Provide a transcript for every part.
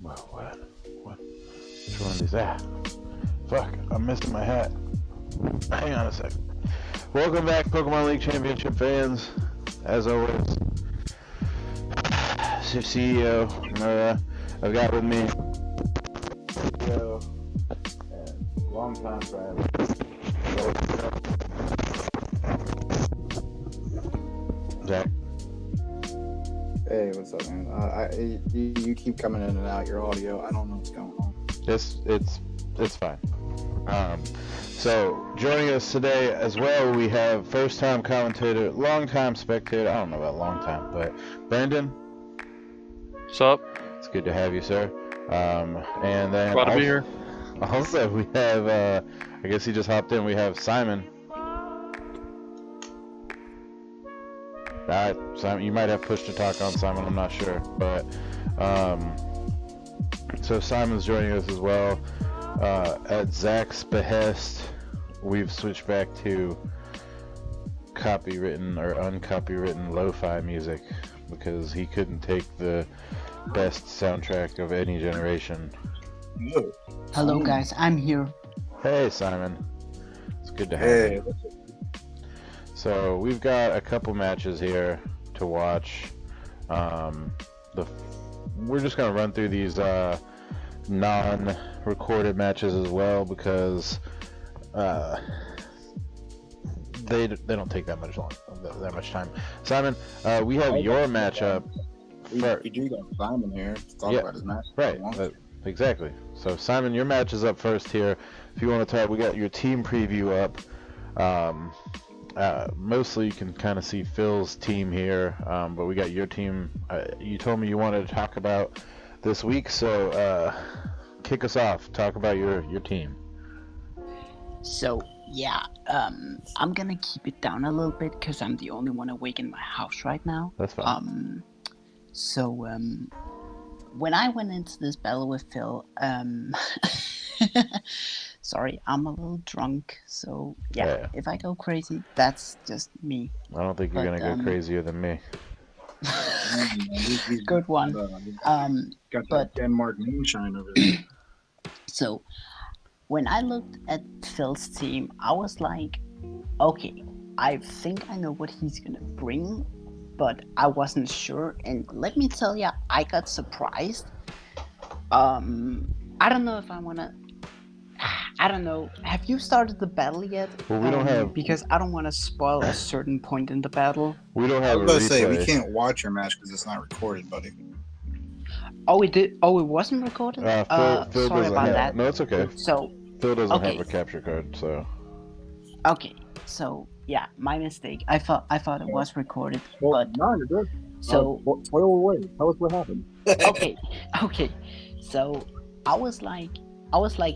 What? Which one is that? Fuck, I'm missing my hat. Hang on a sec. Welcome back, Pokemon League Championship fans. As always, it's your CEO. I've got with me CEO and longtime friend. Zach. Hey, what's up, man? You keep coming in and out your audio. I don't know what's going on. It's fine. So joining us today as well, we have first-time commentator, long-time spectator. I don't know about long time, but Brandon. What's up? It's good to have you, sir. And then Glad to be here. Also, we have. I guess he just hopped in. We have Simon. Simon, you might have push to talk on, Simon. I'm not sure, but so Simon's joining us as well. At Zach's behest, we've switched back to copywritten or uncopywritten lo-fi music because he couldn't take the best soundtrack of any generation. Hello guys, I'm here. Hey Simon, it's good to have you. So we've got a couple matches here to watch. We're just gonna run through these non-recorded matches as well because they don't take that much time. Simon, we have your matchup. We do got Simon here to talk about his match. Right, exactly. So Simon, your match is up first here. If you want to talk, we got your team preview up. Mostly you can kind of see Phil's team here, but we got your team. You told me you wanted to talk about this week, so kick us off. Talk about your team. So yeah, I'm gonna keep it down a little bit because I'm the only one awake in my house right now. That's fine. So when I went into this battle with Phil, sorry, I'm a little drunk, so yeah. If I go crazy, that's just me. I don't think you're gonna go crazier than me. Good one. Got that Denmark moonshine over there. So when I looked at Phil's team, I was like, okay, I think I know what he's gonna bring, but I wasn't sure. And let me tell you, I got surprised. I don't know if I wanna. I don't know. Have you started the battle yet? Well, we don't have, because I don't want to spoil a certain point in the battle. We don't have. I was going to say we can't watch your match because it's not recorded, buddy. Oh, it did. Oh, it wasn't recorded. Phil sorry about that. No, it's okay. So Phil doesn't have a capture card, so. Okay, so yeah, my mistake. I thought it was recorded, but no, you're good. So spoil away. Tell us what happened. Okay. So I was like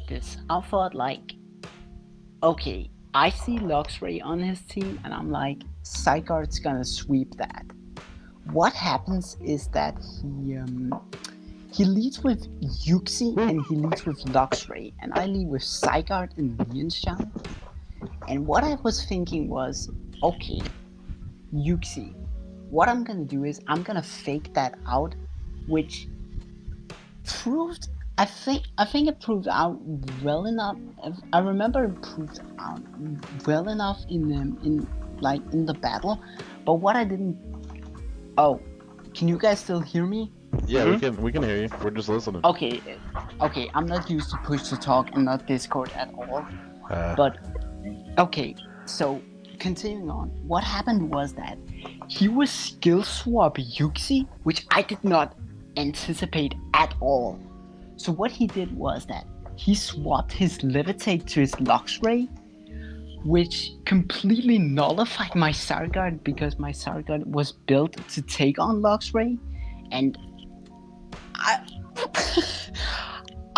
this. I thought like, okay, I see Luxray on his team, and I'm like, Zygarde's gonna sweep that. What happens is that he leads with Uxie and he leads with Luxray, and I lead with Zygarde and Lianshan. And what I was thinking was, okay, Uxie, what I'm gonna do is I'm gonna fake that out, which proved. I think it proved out well enough. I remember it proved out well enough in the battle. But what I didn't. Oh, can you guys still hear me? Yeah, we can hear you. We're just listening. Okay. I'm not used to push to talk and not Discord at all. But okay, so continuing on, what happened was that he was skill swap Uxie, which I did not anticipate at all. So what he did was that he swapped his Levitate to his Luxray, which completely nullified my Zygarde because my Zygarde was built to take on Luxray, and I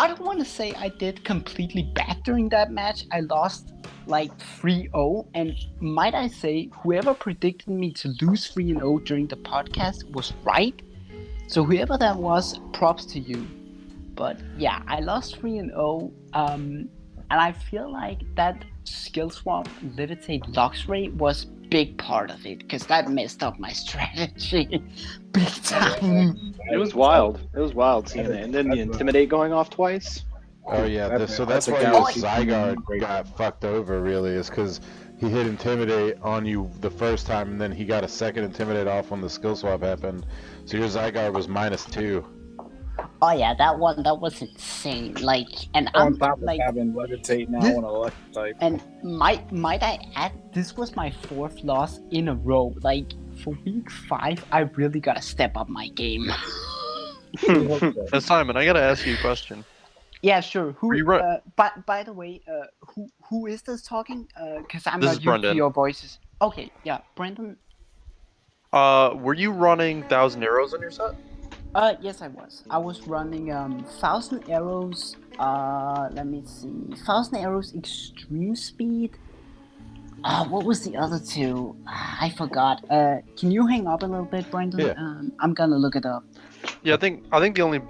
don't want to say I did completely bad during that match. I lost like 3-0, and might I say, whoever predicted me to lose 3-0 during the podcast was right. So whoever that was, props to you. But yeah, I lost 3-0, and I feel like that skill swap Levitate Luxray was big part of it because that messed up my strategy big time. It was wild. It was wild seeing it, and then the intimidate going off twice. Oh yeah, That's that's a why your galaxy Zygarde team. got fucked over. Really, is because he hit Intimidate on you the first time, and then he got a second Intimidate off when the skill swap happened. So your Zygarde was -2. Oh yeah, that was insane. Like, and On I'm top of like, having levitate now This- on electric type. and might I add, this was my 4th loss in a row. Like for week 5, I really gotta step up my game. Simon, I gotta ask you a question. Yeah, sure. Who? Rerun- By the way, who is this talking? Because I'm This not is used to Brendan. your voices. Okay, yeah, Brendan. Were you running 1,000 arrows on your set? Yes, I was. I was running 1,000 arrows. Let me see. 1,000 arrows, extreme speed. What was the other two? I forgot. Can you hang up a little bit, Brendan? Yeah. I'm gonna look it up. Yeah, I think the only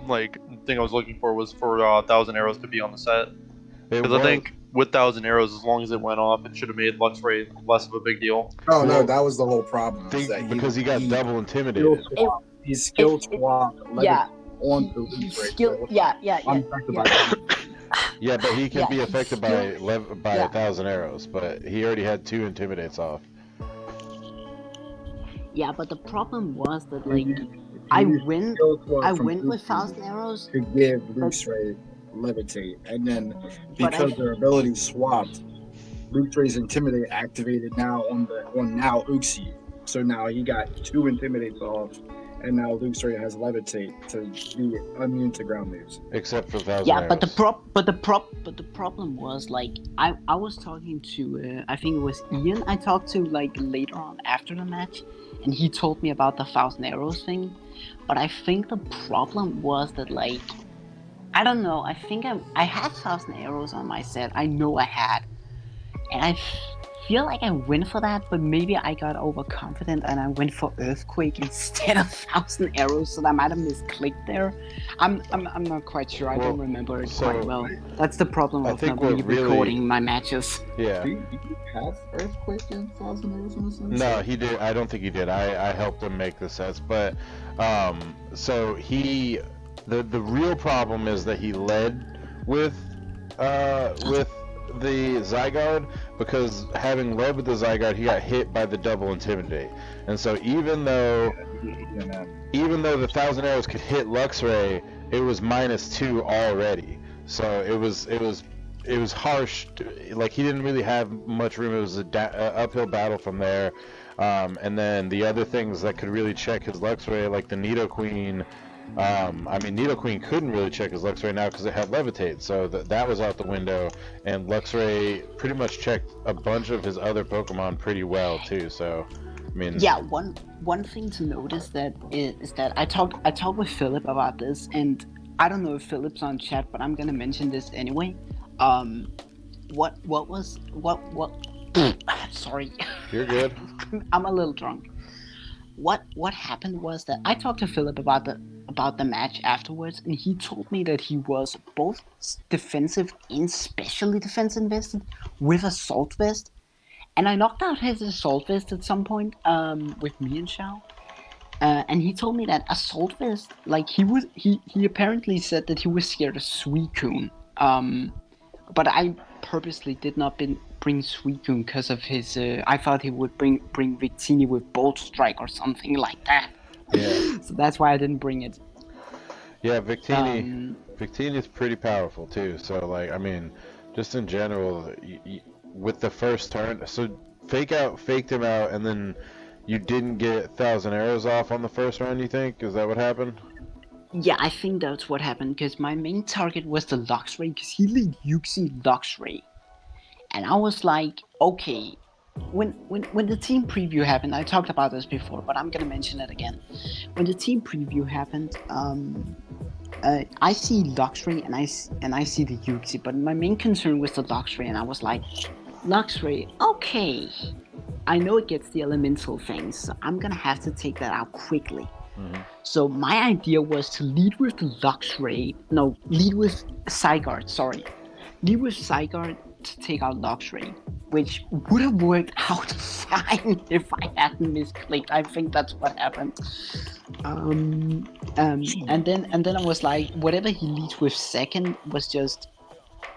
thing I was looking for was for 1,000 arrows to be on the set. Because I think with 1,000 arrows, as long as it went off, it should have made Luxray less of a big deal. Oh no, Well, that was the whole problem. is that because he got double skill intimidated. swap. He skill swapped Yeah. onto Skill. Yeah. unaffected by that. Yeah, but he can Yeah, be he affected still- by yeah. 1,000 arrows. But he already had 2 intimidates off. Yeah, but the problem was that like He I used win. skill swap I from win with Lucy 1,000 arrows. to give Luxray levitate, and then But because I- their abilities swapped, Luxray's intimidate activated now on now Uxie. So now he got 2 intimidates off, and now Luxray has levitate to be immune to ground moves. Except for 1,000 Yeah, arrows. but the problem was like I was talking to I think it was Ian I talked to like later on after the match, and he told me about the 1,000 arrows thing. But I think the problem was that like I don't know. I think I had 1,000 arrows on my set. I know I had, and I feel like I went for that, but maybe I got overconfident and I went for Earthquake instead of 1,000 arrows, so I might have misclicked there. I'm not quite sure. I don't Well, remember it so quite well. That's the problem I of think not what me really- recording my matches. Yeah. Do you have Earthquake and 1,000 arrows on the same No, he did. I don't think he did. I helped him make the sets, but so the real problem is that he led with the Zygarde, because having led with the Zygarde, he got hit by the double intimidate, and so even though the 1,000 arrows could hit Luxray, it was -2 already. So it was harsh. Like he didn't really have much room. It was a uphill battle from there. And then the other things that could really check his Luxray, like the Nidoqueen. Nidoqueen couldn't really check his Luxray now because it had Levitate, so that was out the window. And Luxray pretty much checked a bunch of his other Pokemon pretty well too. So, I mean, Yeah, one thing to notice that is that I talked with Philip about this, and I don't know if Philip's on chat, but I'm gonna mention this anyway. Sorry. you're good. I'm a little drunk. What happened was that I talked to Philip about the match afterwards, and he told me that he was both defensive and specially defense invested with Assault Vest, and I knocked out his Assault Vest at some point with me and Shao. And he told me that Assault Vest, like he apparently said that he was scared of Suicune. But I purposely did not bring Suicune because of his. I thought he would bring Victini with Bolt Strike or something like that. Yeah. So that's why I didn't bring it. Yeah, Victini is pretty powerful too. So like, I mean, just in general, with the first turn, so faked him out, and then you didn't get 1,000 arrows off on the first round. You think is that what happened? Yeah, I think that's what happened, because my main target was the Luxray, because he lead Uxie Luxray. And I was like, okay, when the team preview happened, I talked about this before, but I'm gonna mention it again. When the team preview happened, I see Luxray and I see the Uxie, but my main concern was the Luxray, and I was like, Luxray, okay, I know it gets the elemental things, so I'm gonna have to take that out quickly. Mm-hmm. So my idea was to lead with Zygarde, sorry. Lead with Zygarde, to take out Luxray, which would have worked out fine if I hadn't misclicked. I think that's what happened. And then I was like, whatever he leads with second was just,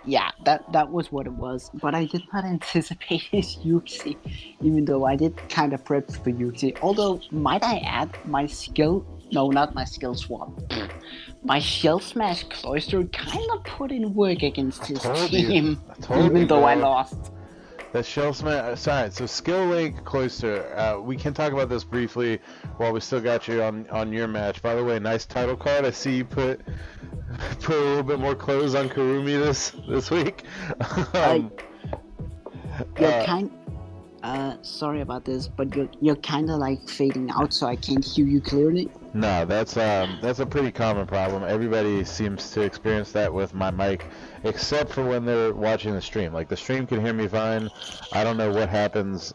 yeah, that was what it was. But I did not anticipate his Yuxi, even though I did kind of prep for Yuxi. Although, might I add, my Shell Smash Cloister kind of put in work against his team, even though I lost. That Shell Smash. Sorry, so Skill Link Cloister. We can talk about this briefly while we still got you on your match. By the way, nice title card. I see you put a little bit more clothes on Karumi this week. Sorry about this, but you're kind of like fading out, so I can't hear you clearly. No, that's a pretty common problem. Everybody seems to experience that with my mic, except for when they're watching the stream. Like the stream can hear me fine. I don't know what happens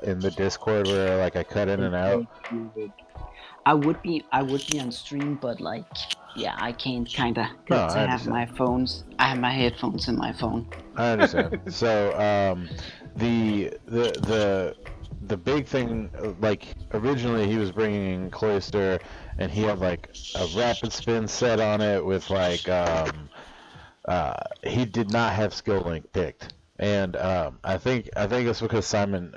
in the Discord where like I cut in and out. I would be on stream, but like, yeah, I can't I have my phones. I have my headphones in my phone. I understand. So the big thing, like originally he was bringing Cloister, and he had like a rapid spin set on it with like he did not have Skill Link picked, and I think it's because Simon,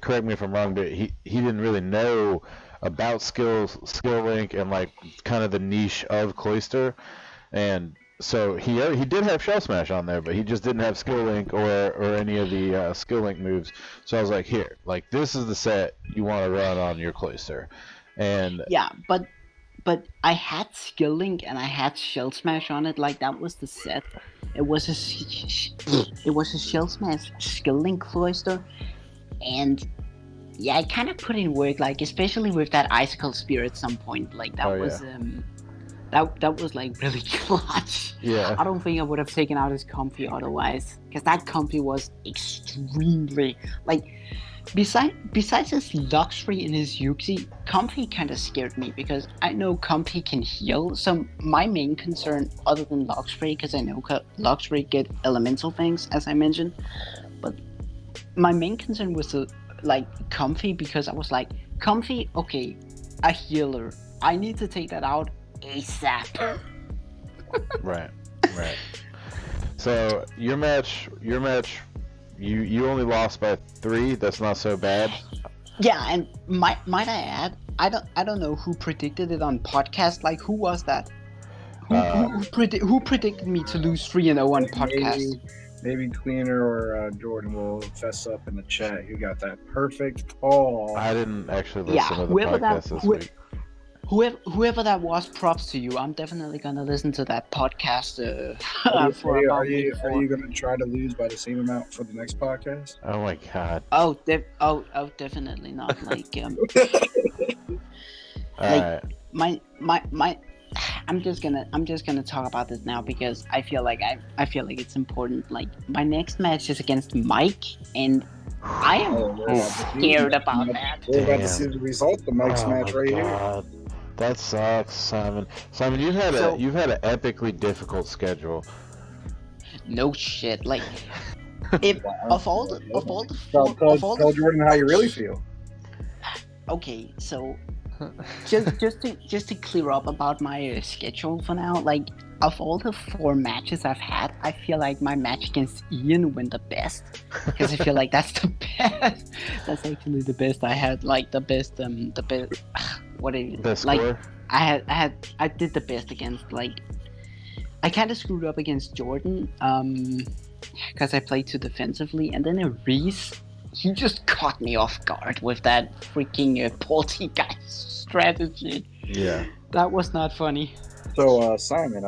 correct me if I'm wrong, but he didn't really know about Skill Link and like kind of the niche of Cloister, and so he did have Shell Smash on there, but he just didn't have Skill Link or any of the Skill Link moves. So I was like, here, like this is the set you want to run on your Cloister, and yeah, but I had Skill Link and I had Shell Smash on it. Like that was the set. It was a Shell Smash Skill Link Cloister, and yeah, I kind of put in work, like especially with that Icicle Spear at some point. Like that was that was like really clutch. Yeah. I don't think I would have taken out his Comfy otherwise, because that Comfy was extremely like. Besides his Luxray and his Yuxi, Comfy kind of scared me because I know Comfy can heal. So my main concern, other than Luxray, because I know Luxray get elemental things, as I mentioned, but my main concern was like Comfy, because I was like, Comfy, okay, a healer. I need to take that out ASAP. Right. So your match. You only lost by 3. That's not so bad. Yeah, and might I add, I don't know who predicted it on podcast. Like, who was that? Who predicted me to lose 3-0 on podcast? Maybe Cleaner or Jordan will fess up in the chat. You got that perfect call. I didn't actually listen to the podcast this week. Whoever that was, props to you. I'm definitely gonna listen to that podcast. Are you gonna try to lose by the same amount for the next podcast? Oh my god. Oh, definitely not. Like, Alright. my. I'm just gonna talk about this now because I feel like it's important. Like, my next match is against Mike, and I am scared about that. We're about to see the result of Mike's match right here. That sucks, Simon. Simon, you've had an epically difficult schedule. No shit. Like, of all the Tell Jordan how you really feel. Okay, so just to clear up about my schedule for now, like, of all the 4 matches I've had, I feel like my match against Ian went the best, because I feel like that's the best. That's actually the best I had. Like the best. What is it? Best like score? I did the best against, like, I kind of screwed up against Jordan, because I played too defensively, and then Reese, he just caught me off guard with that freaking poltergeist strategy. Yeah. That was not funny. So, Simon,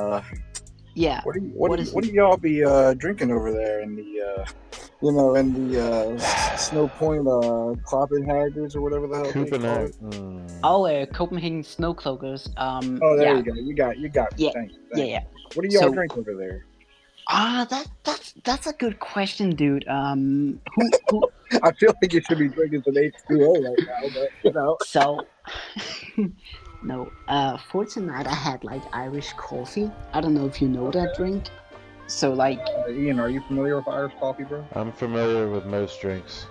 yeah. What do y'all be drinking over there in the Snow Point Copenhagen's or whatever the hell they call it? Oh, Copenhagen Snow Cloakers. Oh, there you go. You got. Yeah. Thanks. Yeah. What do y'all drink over there? That's a good question, dude. Who? I feel like you should be drinking some H2O right now, but you know. So, no. For tonight, I had like Irish coffee. I don't know if you know that drink. So like, Ian, are you familiar with Irish coffee, bro? I'm familiar with most drinks.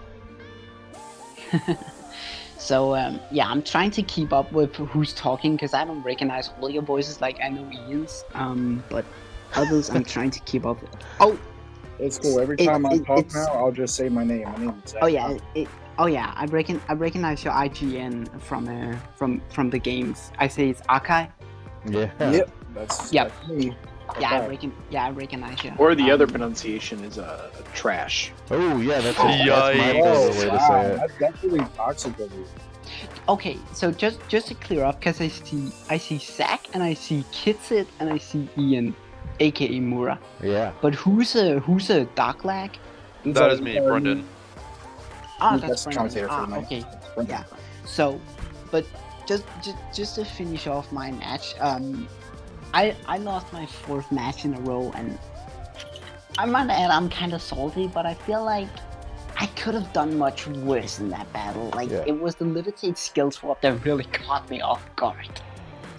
so yeah, I'm trying to keep up with who's talking because I don't recognize all your voices. Like I know Ian's, but others I'm trying to keep up with. Oh, It's cool. Every time I talk now, I'll just say my name. My name is Zach. Oh yeah, I recognize your IGN from the games. I say it's Akai. Yeah. Yep. That's me. Yeah, I recognize you. Or the other pronunciation is trash. Oh yeah, that's my Yikes. favorite way to say it. That's really toxic of you. Okay, so just to clear up, because I see Zach and I see Kitsit and I see Ian, aka Mura. Yeah. But who's a Dark Lag? That is me, Brendan. Ah, That's that's commentator Brendan. for the night. Okay. Brendan. Yeah. So, but just to finish off my match, I lost my 4th match in a row, and I might add I'm kind of salty, but I feel like I could have done much worse in that battle. Like it was the Levitate skill swap that really caught me off guard.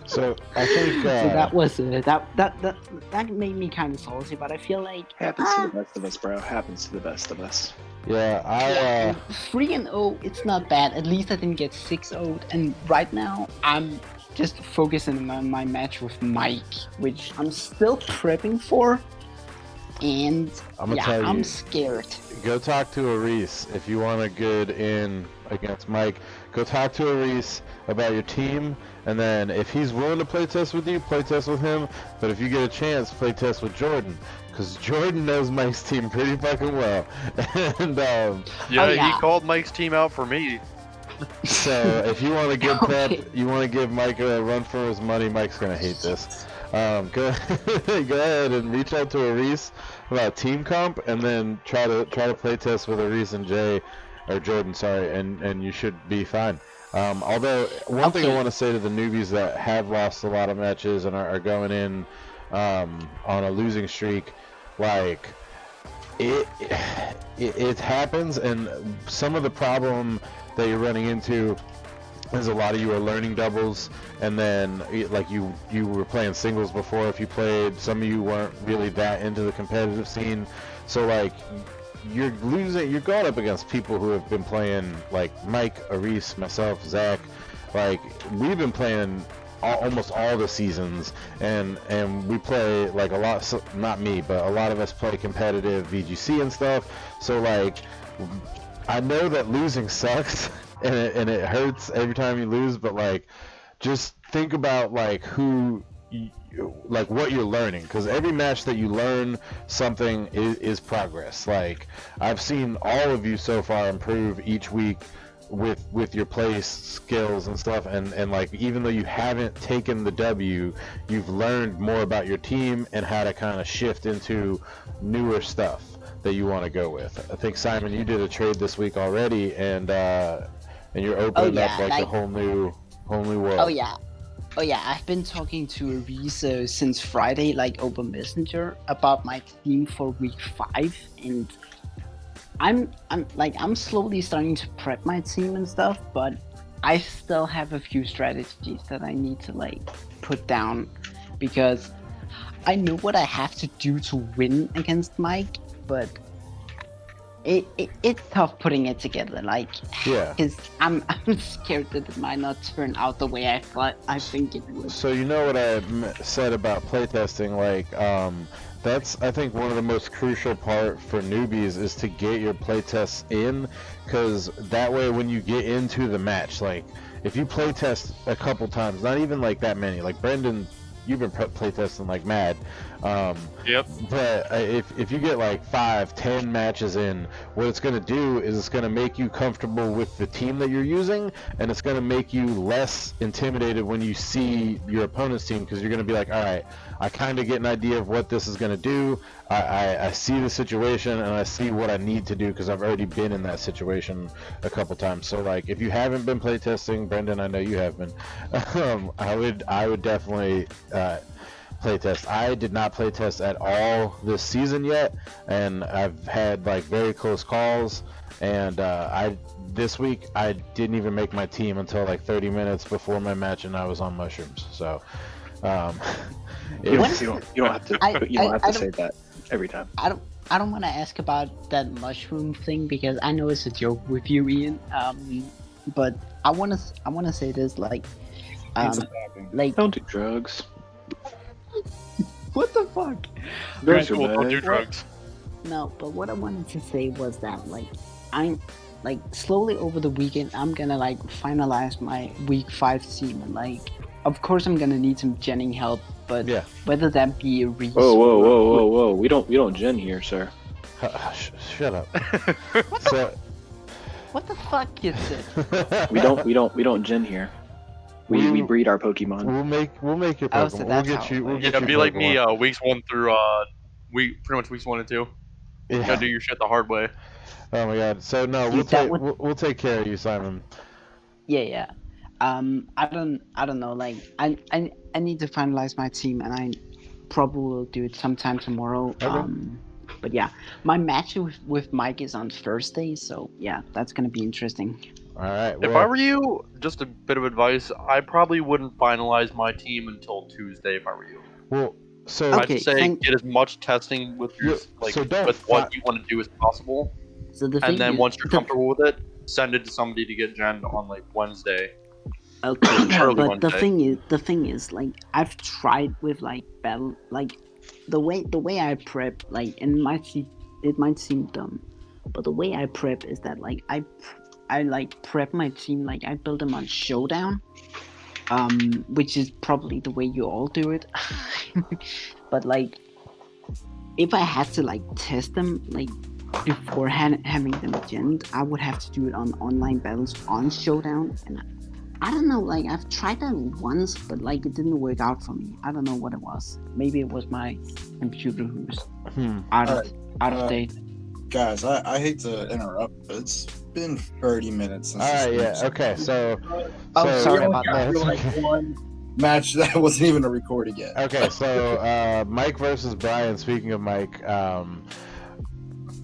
So I think so that was that made me kind of salty, but I feel like Happens to the best of us, bro. Happens to the best of us. Yeah, 3-0. It's not bad. At least I didn't get 6-0'd, and right now I'm just focusing on my match with Mike, which I'm still prepping for, and I'm scared. Go talk to Aris if you want a good in against Mike. Go talk to Aris about your team, and then if he's willing to play test with you, play test with him. But if you get a chance, play test with Jordan, because Jordan knows Mike's team pretty fucking well. And he called Mike's team out for me. So if you want a good prep, you want to give Mike a run for his money. Mike's gonna hate this. Go ahead and reach out to Aris about team comp, and then try to play test with Aris and Jordan, sorry, and you should be fine. Although one thing I want to say to the newbies that have lost a lot of matches and are going in on a losing streak, like it happens, and some of the problem that you're running into is a lot of you are learning doubles, and then like you were playing singles before. If you played, some of you weren't really that into the competitive scene, so like you're going up against people who have been playing, like Mike, Aris, myself, Zach. Like we've been playing almost all the seasons, and we play like a lot, not me, but a lot of us play competitive VGC and stuff. So like I know that losing sucks and it hurts every time you lose, but like just think about like like what you're learning, because every match that you learn something is progress. Like I've seen all of you so far improve each week with your play skills and stuff, and like even though you haven't taken the W, you've learned more about your team and how to kind of shift into newer stuff that you want to go with. I think Simon, you did a trade this week already, and you're opening up like a whole new world. Oh yeah, I've been talking to Aris since Friday, like over Messenger, about my team for week 5, and I'm slowly starting to prep my team and stuff, but I still have a few strategies that I need to like put down, because I know what I have to do to win against Mike, but it's tough putting it together, like, because I'm scared that it might not turn out the way I think it would. So you know what I said about playtesting, like that's I think one of the most crucial part for newbies is to get your playtests in, because that way when you get into the match, like if you playtest a couple times, not even like that many, like Brendan, you've been playtesting like mad. Yep. But if you get like 5-10 matches in, what it's going to do is it's going to make you comfortable with the team that you're using, and it's going to make you less intimidated when you see your opponent's team, because you're going to be like, all right, I kind of get an idea of what this is going to do. I see the situation, and I see what I need to do, because I've already been in that situation a couple times. So like if you haven't been playtesting, Brendan, I know you have been, I would definitely playtest. I did not playtest at all this season yet, and I've had like very close calls, and this week I didn't even make my team until like 30 minutes before my match, and I was on mushrooms. So you don't have to say that. every time. I don't want to ask about that mushroom thing because I know it's a joke with you, Ian. But I wanna say this Pizza um, tapping. Don't do drugs. what the fuck? Drugs People are don't do bad. drugs. No, but what I wanted to say was that I'm slowly over the weekend I'm gonna finalize my week 5 team and of course I'm gonna need some genning help, but Yeah. whether that be a Reese Whoa. We don't gen here, sir. Shut up. So, What the fuck is it? We don't gen here. We breed our Pokemon. We'll make your Oh, Pokemon. so we'll that's get how you. it We'll works. get Yeah, you be like me. Pokemon. Weeks 1 through pretty much weeks 1 and 2. You Yeah. gotta do your shit the hard way. Oh my God. So no, See, that would- we'll take care of you, Simon. Yeah. I don't know. I need to finalize my team, and I probably will do it sometime tomorrow. Okay. But yeah, my match with Mike is on Thursday, so yeah, that's gonna be interesting. All right. If I were you, just a bit of advice, I probably wouldn't finalize my team until Tuesday if I were you. well, so Okay, I'd say get as much testing with your so don't with what you want to do as possible, So the thing and then is, once you're comfortable with it, send it to somebody to get genned on Wednesday. okay, Early but Wednesday. the thing is, I've tried with battle, the way I prep, and it might seem dumb, but the way I prep is that I prep my team, I build them on Showdown, which is probably the way you all do it. But if I had to test them before having them gent, I would have to do it on online battles on Showdown, and I don't know, I've tried that once, but it didn't work out for me. I don't know what it was. Maybe it was my computer who's out of date. Guys, I hate to interrupt, but it's been 30 minutes since all right. this Yeah. match. Okay. So. Oh, sorry we about only that. got through, one match that wasn't even a recorded yet. Okay. So Mike versus Brian. Speaking of Mike,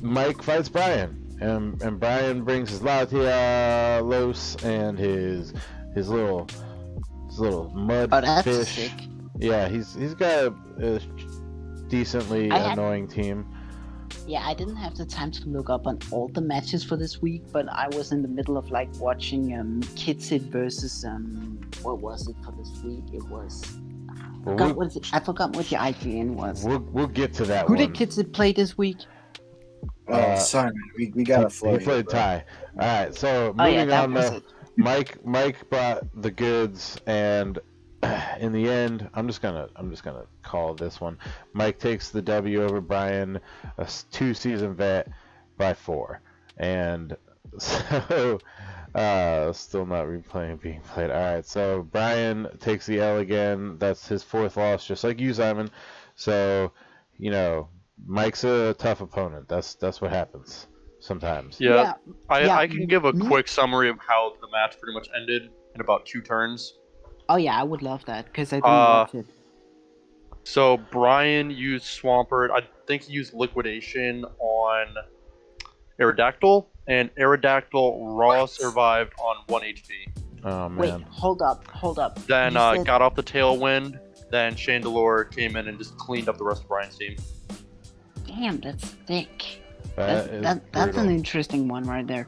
Mike fights Brian, and Brian brings his Latios and his little mud Oh, that's fish. sick. Yeah, he's got a decently annoying team. Yeah, I didn't have the time to look up on all the matches for this week, but I was in the middle of watching Kitsit versus what was it for this week? It was I forgot what the IGN was. We'll get to that Who one. did Kitsit play this week? Simon, we got to flow. He played Ty. All right, so Oh yeah, moving that on was though. it. Mike brought the goods, and in the end, I'm just gonna call this one. Mike takes the W over Brian, a 2-season vet, by 4, and so still not replaying being played. All right, so Brian takes the L again. That's his 4th loss, just like you, Simon. So Mike's a tough opponent. That's what happens sometimes. Yeah, Yeah. I can give a quick summary of how the match pretty much ended in about 2 turns. Oh yeah, I would love that because I didn't watch it. So Brian used Swampert. I think he used Liquidation on Aerodactyl, and Aerodactyl raw survived on 1 HP. Oh man. Wait, hold up. Then You said- got off the Tailwind. Then Chandelure came in and just cleaned up the rest of Brian's team. Damn, that's thick. That is That's brutal. an interesting one right there.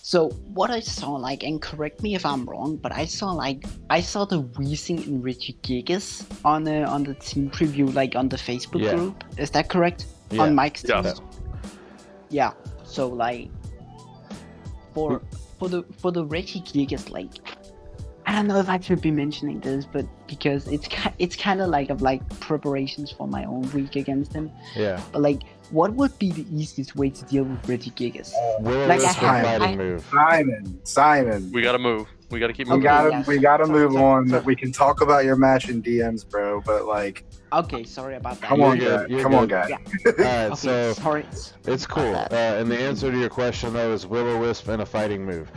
So what I saw, and correct me if I'm wrong, but I saw the Weezing and Richie Gigas on the team preview, on the Facebook Yeah. group. Is that correct? Yeah. On Mike's team. Yes. Yeah. So for the Richie Gigas, I don't know if I should be mentioning this, but because it's kind of of preparations for my own week against him. Yeah. But what would be the easiest way to deal with Reggie Gigas? Will Like, is I the have- fighting move. Simon. We gotta move. We gotta keep We moving. Okay. we gotta move on. We can talk about your match in DMs, bro. But Okay, sorry about that. come You're on, good, guy. you're Come on, good. guy. All right, Okay, so sorry. it's cool. about that. And the answer to your question though is Will-O-Wisp and a fighting move.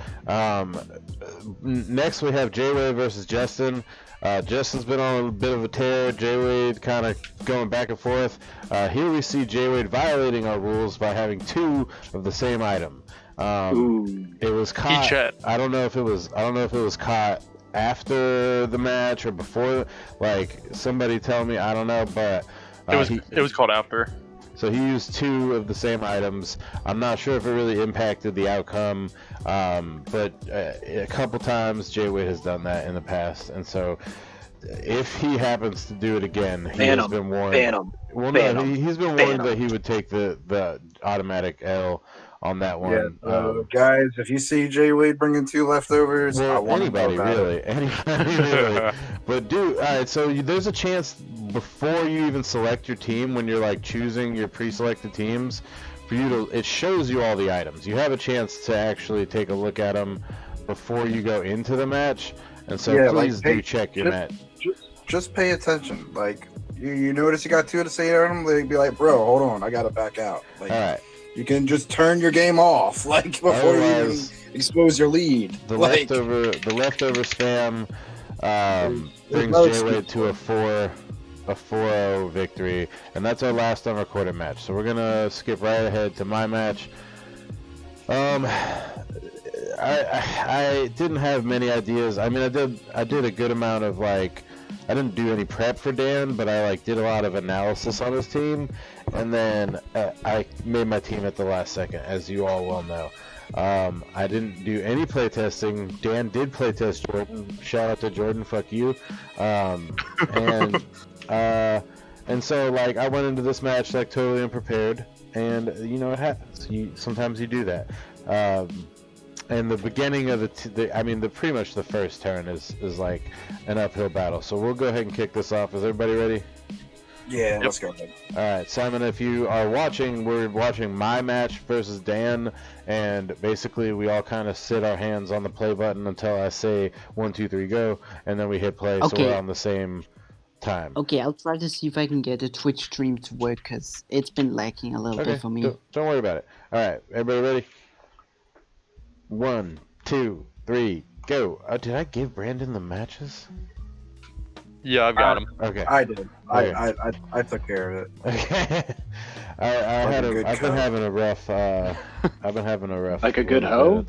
Next we have J-Wade versus Justin. Justin's been on a bit of a tear. J-Wade kind of going back and forth. Here we see J-Wade violating our rules by having 2 of the same item. Ooh. It was caught. Chat. I don't know if it was caught after the match or before. Somebody tell me. I don't know, but It was called after. So he used 2 of the same items. I'm not sure if it really impacted the outcome, but a couple times Jay-Wade has done that in the past, and so if he happens to do it again, he has been warned. Well, no, he's been warned that he would take the automatic L on that one. Yeah, guys, if you see Jay-Wade bringing 2 leftovers, I want anybody really, anybody really. But dude, all right, so there's a chance before you even select your team, when you're like choosing your pre-selected teams, for you to, it shows you all the items. You have a chance to actually take a look at them before you go into the match, and so please do check your match. Just pay attention. Like you notice you got 2 of the same item, they'd be like, bro, hold on, I gotta back out. Like, all right. You can just turn your game off, like, before you even expose your lead. The leftover spam brings Jay-Wade to a 4-0 victory, and that's our last unrecorded match. So we're gonna skip right ahead to my match. I didn't have many ideas. I mean, I did a good amount of, like, I didn't do any prep for Dan, but I did a lot of analysis on his team, and then I made my team at the last second, as you all well know. I didn't do any playtesting. Dan did playtest Jordan. Shout out to Jordan. Fuck you. And so I went into this match totally unprepared, and it happens. Sometimes you do that. And the beginning of pretty much the first turn is like an uphill battle. So we'll go ahead and kick this off. Is everybody ready? Yeah, let's go ahead. All right, Simon, if you are watching, we're watching my match versus Dan, and basically we all kind of sit our hands on the play button until I say 1, 2, 3, go, and then we hit play, so we're on the same time. Okay, I'll try to see if I can get a Twitch stream to work, because it's been lacking a little bit for me. Don't worry about it. All right, everybody ready? 1, 2, 3, go. Did I give Brandon the matches? Yeah, I've got him. Okay. I did. Okay. I took care of it. Okay. I've been having a rough. Like a good hoe.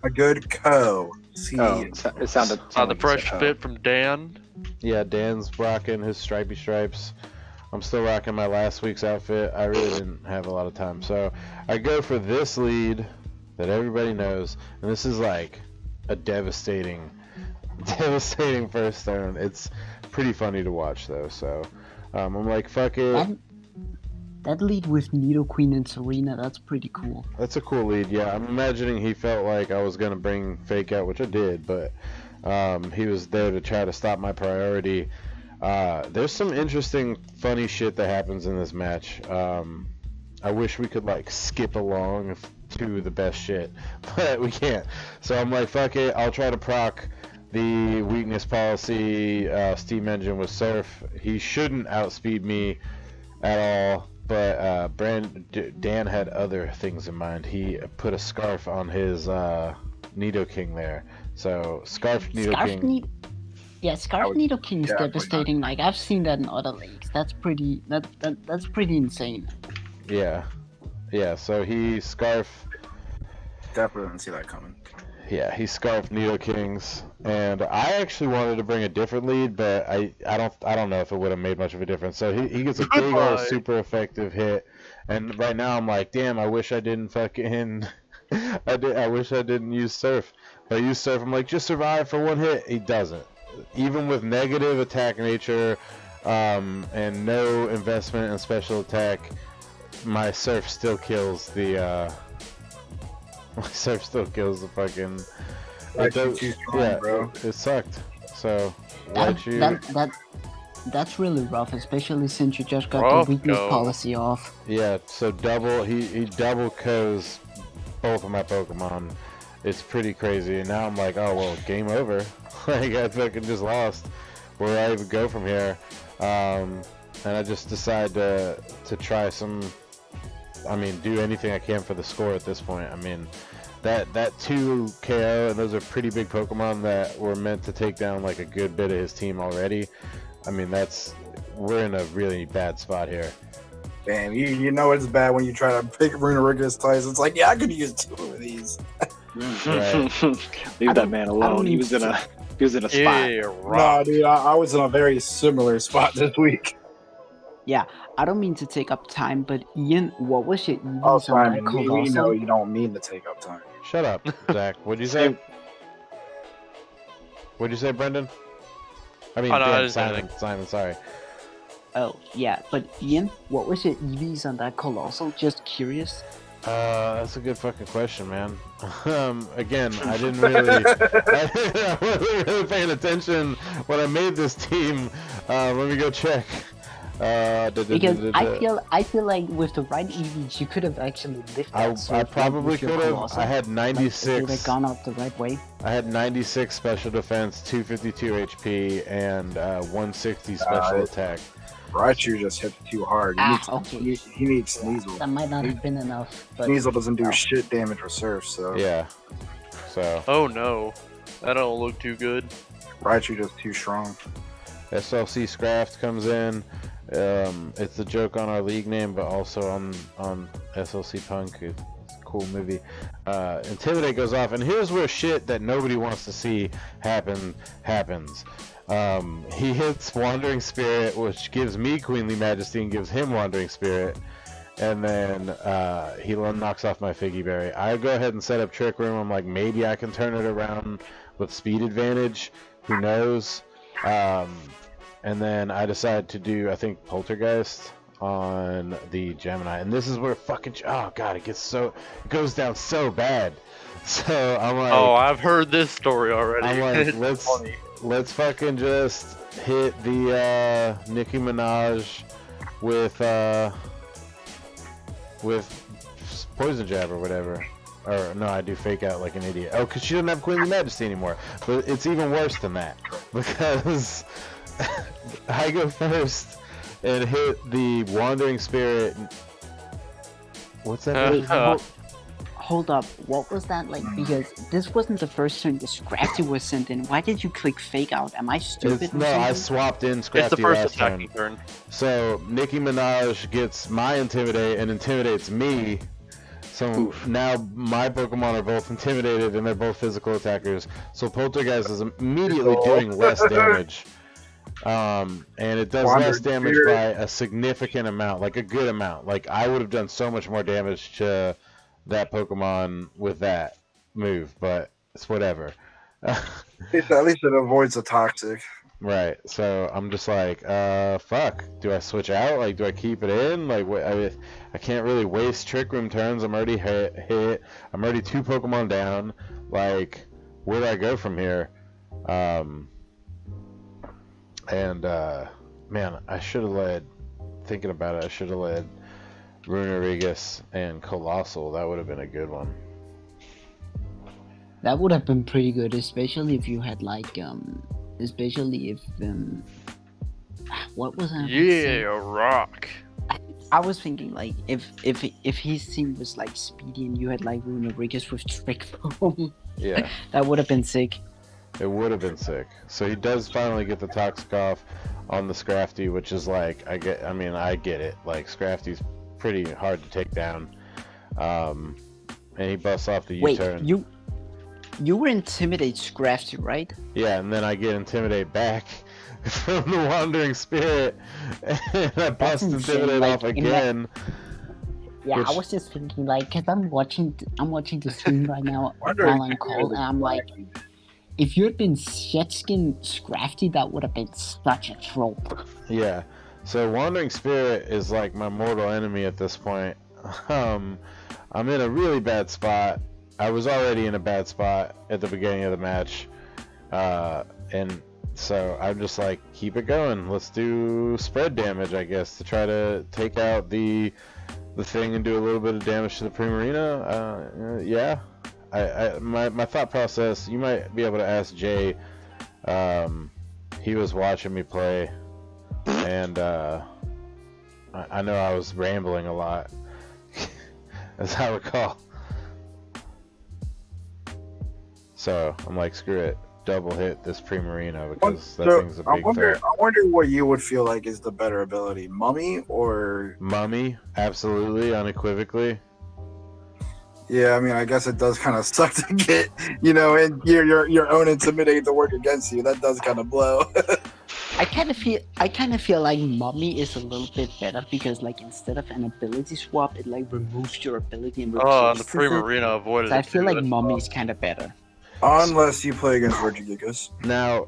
A good co. See. Oh, it sounded. The fresh fit from Dan. Yeah, Dan's rocking his stripy stripes. I'm still rocking my last week's outfit. I really didn't have a lot of time, so I go for this lead that everybody knows, and this is like a devastating first turn. It's pretty funny to watch though, so I'm like, fuck it. That lead with Nido Queen and Serena, that's pretty cool. That's a cool lead, yeah. I'm imagining he felt like I was gonna bring Fake out, which I did, but he was there to try to stop my priority. There's some interesting funny shit that happens in this match. I wish we could skip along to the best shit, but we can't. So I'm like, fuck it, I'll try to proc the weakness policy steam engine with Surf. He shouldn't outspeed me at all, but Dan had other things in mind. He put a scarf on his Nido King there. So Scarf Nido King. Scarf Nido King is devastating. I've seen that in other leagues. That's pretty insane. Yeah, so he Scarf. Definitely didn't see that coming. Yeah, he scarfed Nido Kings, and I actually wanted to bring a different lead, but I don't know if it would have made much of a difference. So he gets a big old super effective hit, and right now I'm like, damn, I wish I didn't fucking I wish I didn't use Surf. But I use Surf, I'm like, just survive for one hit. He doesn't. Even with negative attack nature and no investment in special attack, my Surf still kills the fucking. Bro. It sucked. So that's really rough, especially since you just got the weakness policy off. Yeah, so he double KOs both of my Pokemon. It's pretty crazy. And now I'm like, oh well, game over. I fucking just lost. Where do I even go from here? And I just decide to try some. Do anything I can for the score at this point. That 2 KO, and those are pretty big Pokemon that were meant to take down a good bit of his team already. We're in a really bad spot here. Damn, you know it's bad when you try to pick Runerigus twice. It's like, yeah, I could use 2 of these. Leave that man alone. He was in a spot. Yeah, right. No, dude, I was in a very similar spot this week. Yeah, I don't mean to take up time, but Ian, what was your Oh, EVs on that Simon, we know colossal? you don't mean to take up time. Shut up, Zach. What'd you say? Same. What'd you say, Brendan? I mean, Oh, no, I damn, didn't say Simon. anything. Simon, sorry. Oh, yeah, but Ian, what was your EVs on that colossal? Just curious. That's a good fucking question, man. Again, I didn't really, I wasn't really paying attention when I made this team. Let me go check. Because I feel like with the right EVs, you could have actually lifted that I sword, probably with your could have. colossal. I had Like, if it 96. had gone up the right way. I had 96 special defense, 252 HP, and 160 special attack. Raichu just hit too hard. Okay. He needs Sneasel. That might not have been enough, but Sneasel doesn't do shit damage with Surf, so Yeah. So Oh no, that don't look too good. Raichu just too strong. SLC Scraft comes in. It's a joke on our league name, but also on SLC Punk. It's a cool movie. Intimidate goes off, and here's where shit that nobody wants to see happens. He hits Wandering Spirit, which gives me Queenly Majesty and gives him Wandering Spirit, and then he knocks off my Figgy Berry. I go ahead and set up Trick Room. I'm like, maybe I can turn it around with speed advantage. Who knows? And then I decide to do, I think, Poltergeist on the Gemini, and this is where fucking oh god, it goes down so bad. So I'm like, Oh, I've heard this story already. I'm like, It's funny. let's fucking just hit the Nicki Minaj with Poison Jab or whatever. Or no, I do Fake Out like an idiot. Oh, because she doesn't have Queenly Majesty anymore. But it's even worse than that, because I go first and hit the Wandering Spirit. What's that? wait, hold up. What was that like? Because this wasn't the first turn the Scrafty was sent in. Why did you click Fake Out? Am I stupid? No, I swapped in Scrafty It's the first last attacking turn. turn. So Nicki Minaj gets my Intimidate and intimidates me. So now my Pokemon are both intimidated and they're both physical attackers. So Poltergeist is immediately doing less damage. And it does less damage by a significant amount, like a good amount. Like I would have done so much more damage to that Pokemon with that move, but it's whatever. At least it avoids the toxic. Right, so I'm just like, fuck. Do I switch out? Like, do I keep it in? Like, I can't really waste Trick Room turns. I'm already hit. I'm already 2 Pokemon down. Like, where do I go from here? Man, I should have led. Thinking about it, I should have led Runerigus and Colossal. That would have been a good one. That would have been pretty good, especially if you had like especially if what was I? Yeah, rock. I was thinking like if his team was like speedy and you had like Runerigus with Trick Room, Yeah, that would have been sick. it would have been sick. So he does finally get the Toxic off on the Scrafty, which is like, I get it. Like Scrafty's pretty hard to take down. And he busts off the U-turn. Wait, you were Intimidate Scrafty, right? Yeah, and then I get Intimidate back from the Wandering Spirit, and I bust Intimidate like, off again. Yeah, Which- I was just thinking like, cause I'm watching the stream right now Wondering while I'm cold, and I'm like, if you had been Shetskin Scrafty, that would have been such a trope. Yeah, so Wandering Spirit is like my mortal enemy at this point. I'm in a really bad spot. I was already in a bad spot at the beginning of the match, and so I'm just like, keep it going. Let's do spread damage, I guess, to try to take out the thing and do a little bit of damage to the Primarina. Yeah, my thought process. You might be able to ask Jay. He was watching me play, and I know I was rambling a lot, as I recall. So I'm like, screw it, double hit this Primarina because that thing's a big threat. I wonder what you would feel like is the better ability, Mummy or Mummy, absolutely, unequivocally. Yeah, I mean, I guess it does kind of suck to get, and your own Intimidate to work against you. That does kind of blow. I kind of feel like Mummy is a little bit better because like instead of an ability swap, it like removes your ability and Oh, and the replaces it. Arena avoided So I it feel too. like That's Mummy is kind of better. Unless you play against Regigigas. Now,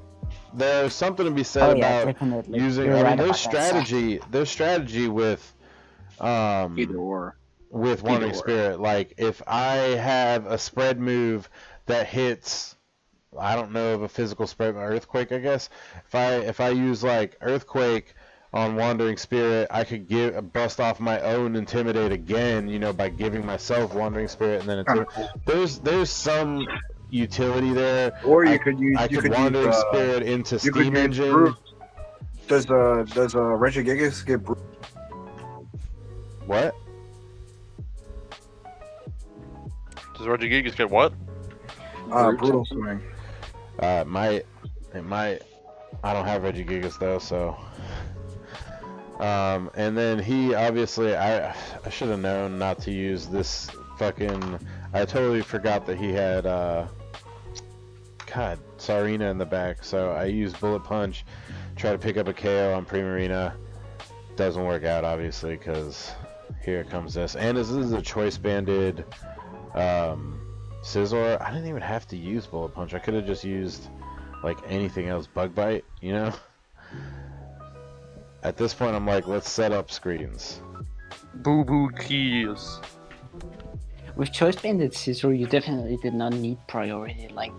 there's something to be said Oh yeah, about definitely. using. You're I mean, right there's about that, Zach. strategy. There's strategy with Either or. with Wandering or. Spirit. Like if I have a spread move that hits, I don't know of a physical spread, Earthquake, I guess. If I use like Earthquake on Wandering Spirit, I could bust off my own Intimidate again, you know, by giving myself Wandering Spirit and then there's some utility there. Or you could use. I You could could Wandering use. Spirit into You could Steam use Engine. Brute. Does Regigigas get Brute? What? Does Regigigas get what? Brutal Swing. It might. I don't have Regigigas though, so. And then he obviously, I should have known not to use this fucking. I totally forgot that he had God, Sarina in the back. So I used Bullet Punch, try to pick up a KO on Primarina. Doesn't work out obviously because here comes this. And this is a choice banded Scizor. I didn't even have to use Bullet Punch. I could have just used like anything else. Bug Bite, you know. At this point, I'm like, let's set up screens. Boo boo keys. With Choice Banded Scizor, you definitely did not need priority. Like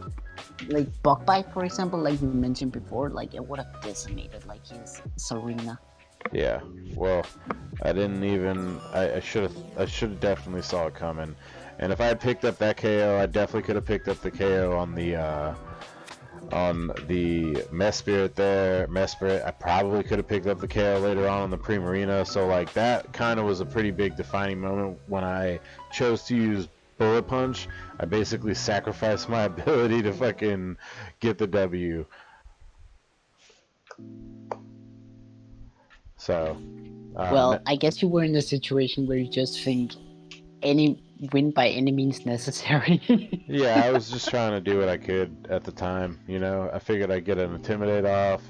Bug Bite, for example, like you mentioned before, like it would have decimated like his Serena. Yeah. Well, I didn't even. I should have definitely saw it coming. And if I had picked up that KO, I definitely could have picked up the KO on the Mess Spirit there. Mess Spirit, I probably could have picked up the KO later on the Primarina. So like that kind of was a pretty big defining moment when I chose to use Bullet Punch. I basically sacrificed my ability to fucking get the W. So. Well, I guess you were in a situation where you just think any win by any means necessary. Yeah, I was just trying to do what I could at the time, you know. I figured I'd get an Intimidate off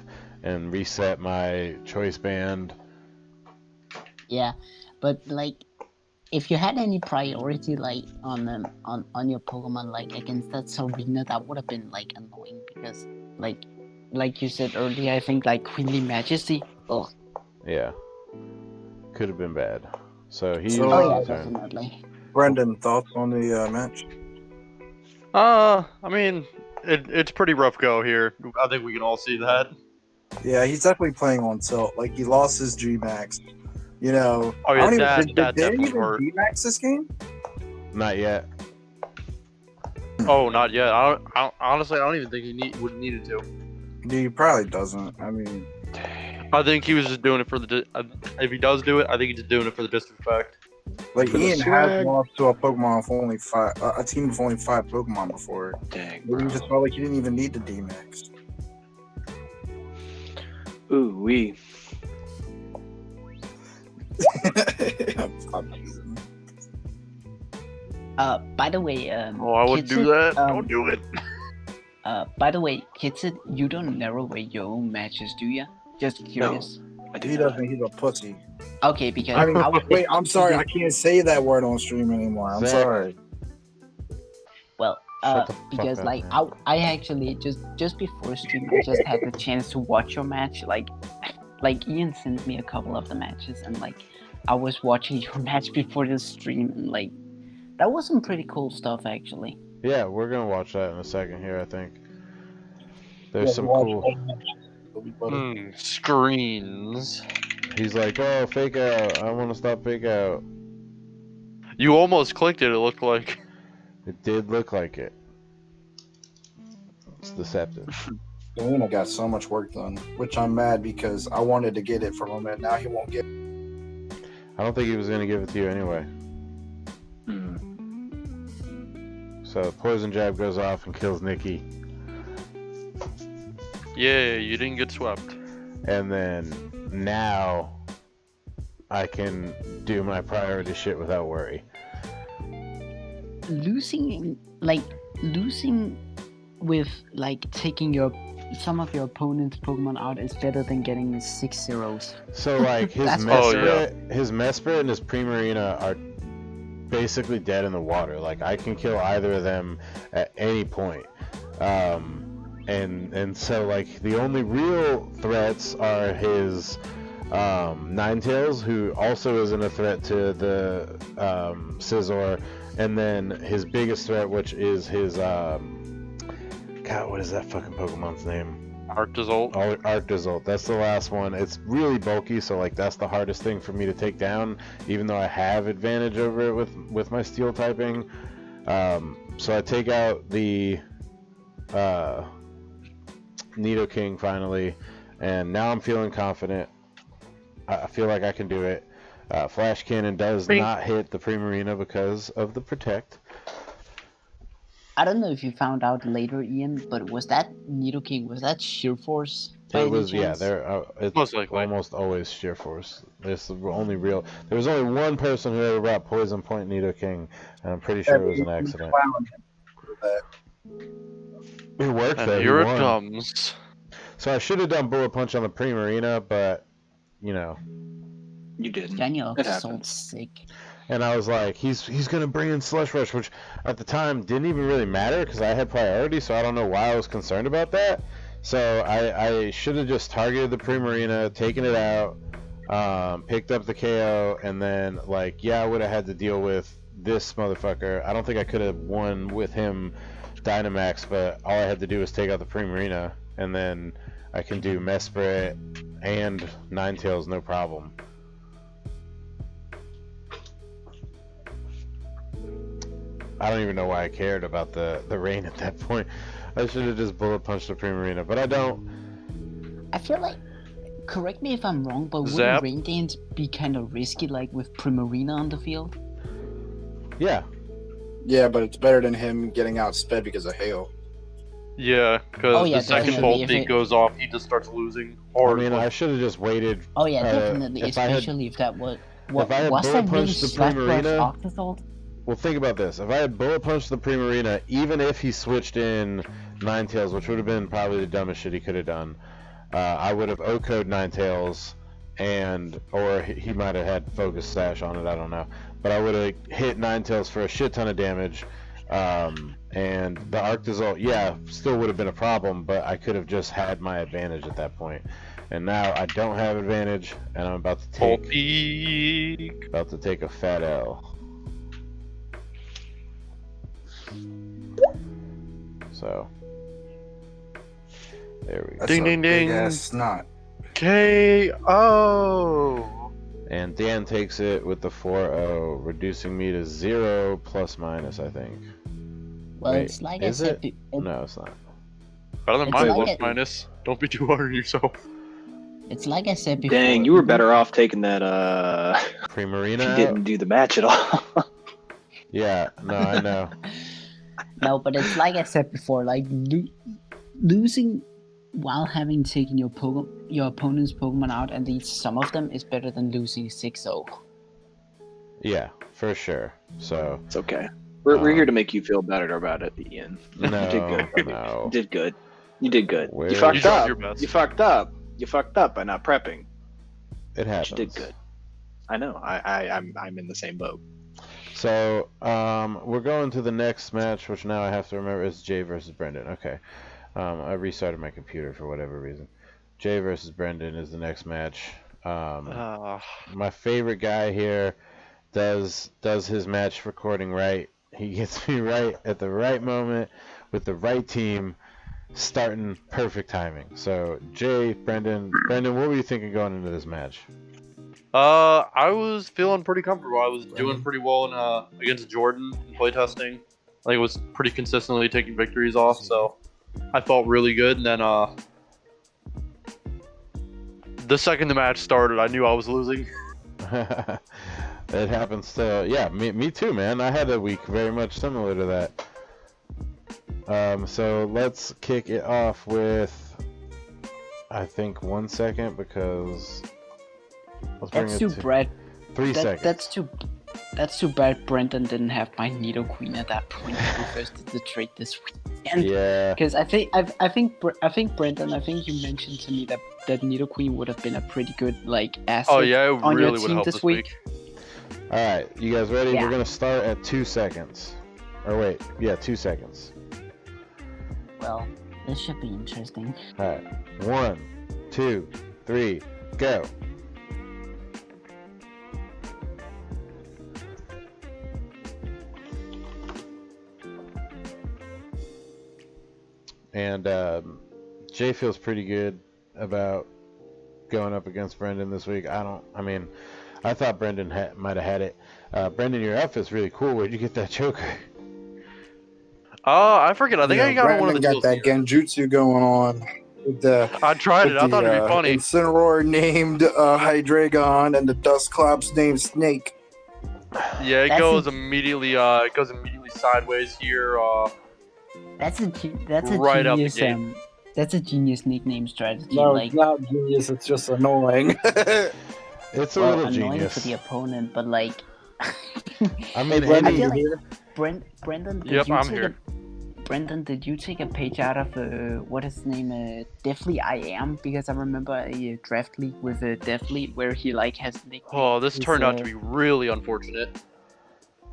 and reset my choice band. Yeah, but like if you had any priority like on your Pokemon like against that Serena, that would have been like annoying because like you said earlier, I think like Queenly Majesty. Oh. Yeah. Could have been bad. So he's yeah, definitely. Brendan, thoughts on the match? I mean, it's pretty rough go here. I think we can all see that. Yeah, he's definitely playing on tilt. Like he lost his G Max. You know. Oh yeah, did they definitely even hurt. G Max this game? Not yet. Oh, not yet. Honestly, I don't even think he would needed to. He probably doesn't. I mean, I think he was just doing it for the. If he does do it, I think he's just doing it for the disrespect. like For the Ian swag. has lost to a Pokemon with only a team of only 5 Pokemon before. Dang, But he bro. just felt like he didn't even need the D Max. Ooh, wee. I'm teasing. By the way, Oh, I wouldn't do Kitsit, that. Don't do it. By the way, Kitsit, you don't narrow away your own matches, do you? Just curious. I do He not. doesn't. He's a pussy. Okay, because I mean, I was, wait. I'm sorry. I can't say that word on stream anymore. I'm Zach. sorry. well, Shut the fuck because up, like man. I actually just before stream I just had the chance to watch your match. Like Ian sent me a couple of the matches, and like I was watching your match before the stream, and like that was some pretty cool stuff actually. Yeah, we're gonna watch that in a second here, I think. There's Yeah, some watch cool. Screens. He's like, oh, fake out. I want to stop fake out. You almost clicked it. It looked like. It did look like it. It's deceptive. Selena got so much work done, which I'm mad because I wanted to get it from him, and now he won't get it. I don't think he was gonna give it to you anyway. Hmm. So poison jab goes off and kills Nikki, Yeah, you didn't get swept. and then now I can do my priority shit without worry. Losing with like taking your some of your opponent's Pokemon out is better than getting 6 zeros. So like his That's Mesprit, his Mesprit and his Primarina are basically dead in the water. Like I can kill either of them at any point. And so like the only real threats are his Ninetales, who also isn't a threat to the Scizor, and then his biggest threat, which is his God, what is that fucking Pokemon's name? Arctozolt. Arctozolt. That's the last one. It's really bulky, so like that's the hardest thing for me to take down, even though I have advantage over it with my steel typing. So I take out the Nidoking finally, and now I'm feeling confident. I feel like I can do it. Flash Cannon does not hit the Primarina because of the Protect. I don't know if you found out later, Ian, but was that Nidoking, was that Sheer Force? It was, yeah. It's Most likely. almost always Sheer Force. It's the only real. There was only one person who ever brought Poison Point Nidoking, and I'm pretty sure it was an accident. It worked And though. here He it won. comes. So I should have done Bullet Punch on the Primarina, but you know. You didn't. Daniel It is so happens. sick. And I was like, he's gonna bring in Slush Rush, which at the time didn't even really matter because I had priority, so I don't know why I was concerned about that. So I should have just targeted the Primarina, taken it out, picked up the KO, and then like, yeah, I would have had to deal with this motherfucker. I don't think I could have won with him Dynamax, but all I had to do was take out the Primarina, and then I can do Mesprit and Ninetales no problem. I don't even know why I cared about the rain at that point. I should have just bullet punched the Primarina, but I don't. I feel like, correct me if I'm wrong, but Zap. wouldn't Rain Dance be kind of risky, like with Primarina on the field? Yeah. Yeah, but it's better than him getting outsped because of hail. Yeah, because Oh, yeah, the second definitely. Volt If Beat it- goes off, he just starts losing. I Or mean, I should have just waited. Oh yeah, definitely. If I had, Especially if that was if I had was bullet that really punched the Slash Rush Primarina, Octozolt? well, think about this. If I had bullet punched the Primarina, even if he switched in Ninetales, which would have been probably the dumbest shit he could have done, I would have OHKO'd Ninetales, or he might have had Focus Sash on it. I don't know, but I would have hit Ninetales for a shit ton of damage. And the Arctozolt, yeah, still would have been a problem, but I could have just had my advantage at that point. And now I don't have advantage, and I'm about to Volt take Peak. a fat L. So there we go. That's Ding, a ding, big ding. ass snot. KO. And Dan takes it with the 4-0, reducing me to 0 plus minus, I think. Well, Wait, it's like is I said. it? No, it's not. Better than It's my like plus it- minus. Don't be too hard on yourself. It's like I said before. Dang, you were better off taking that. Primarina If you out? didn't do the match at all. Yeah, no, I know. No, but it's like I said before. Like losing while having taken your opponent's Pokemon out, at least some of them, is better than losing 6-0. Yeah, for sure. So, It's okay. We're here to make you feel better about it, Ian. no, You did good. no. You did good. You did good. Where- You You fucked tried up. your best. You fucked up. You fucked up by not prepping. It happens. You did good. I know. I'm in the same boat. So, we're going to the next match, which now I have to remember is Jay versus Brendan. Okay. I restarted my computer for whatever reason. Jay versus Brendan is the next match. My favorite guy here does his match recording right. He gets me right at the right moment with the right team, starting perfect timing. So, Jay, Brendan, what were you thinking going into this match? I was feeling pretty comfortable. I was doing pretty well in against Jordan in playtesting. I was pretty consistently taking victories off, so I felt really good. And then the second the match started, I knew I was losing. It happens to, yeah, me too, man. I had a week very much similar to that. So let's kick it off with, I think, 1 second, because let's bring That's it too to bad. 3 seconds. That's too bad. Brendan didn't have my Nidoqueen at that point. He first did the trade this week. And Yeah. because I think Brendan, I think you mentioned to me that Nidoqueen would have been a pretty good like asset Oh yeah, it on your really would team help this week. All right, you guys ready? Yeah. We're gonna start at 2 seconds. Or wait, yeah, 2 seconds. Well, this should be interesting. All right, 1, 2, 3, go. And Jay feels pretty good about going up against Brendan this week. I thought Brendan might have had it. Brendan, your outfit's really cool. Where'd you get that choker? I forget. I think I got one of the Brandon got that genjutsu going on. With the, I tried it. I thought it'd be funny. Incineroar named Hydreigon and the Dusclops named Snake. Yeah, it goes immediately. It goes immediately sideways here. That's a Right out the genius. gate. That's a genius nickname strategy. No, like, it's not genius. It's just annoying. It's a well, little annoying genius. for the opponent, but like. I mean, Brendan, I feel you like here? Brendan. Yep, I'm here. Brendan, did you take a page out of what is his name? Deathly I Am, because I remember a draft league with Deathly where he like has nickname. Oh, this turned out to be really unfortunate.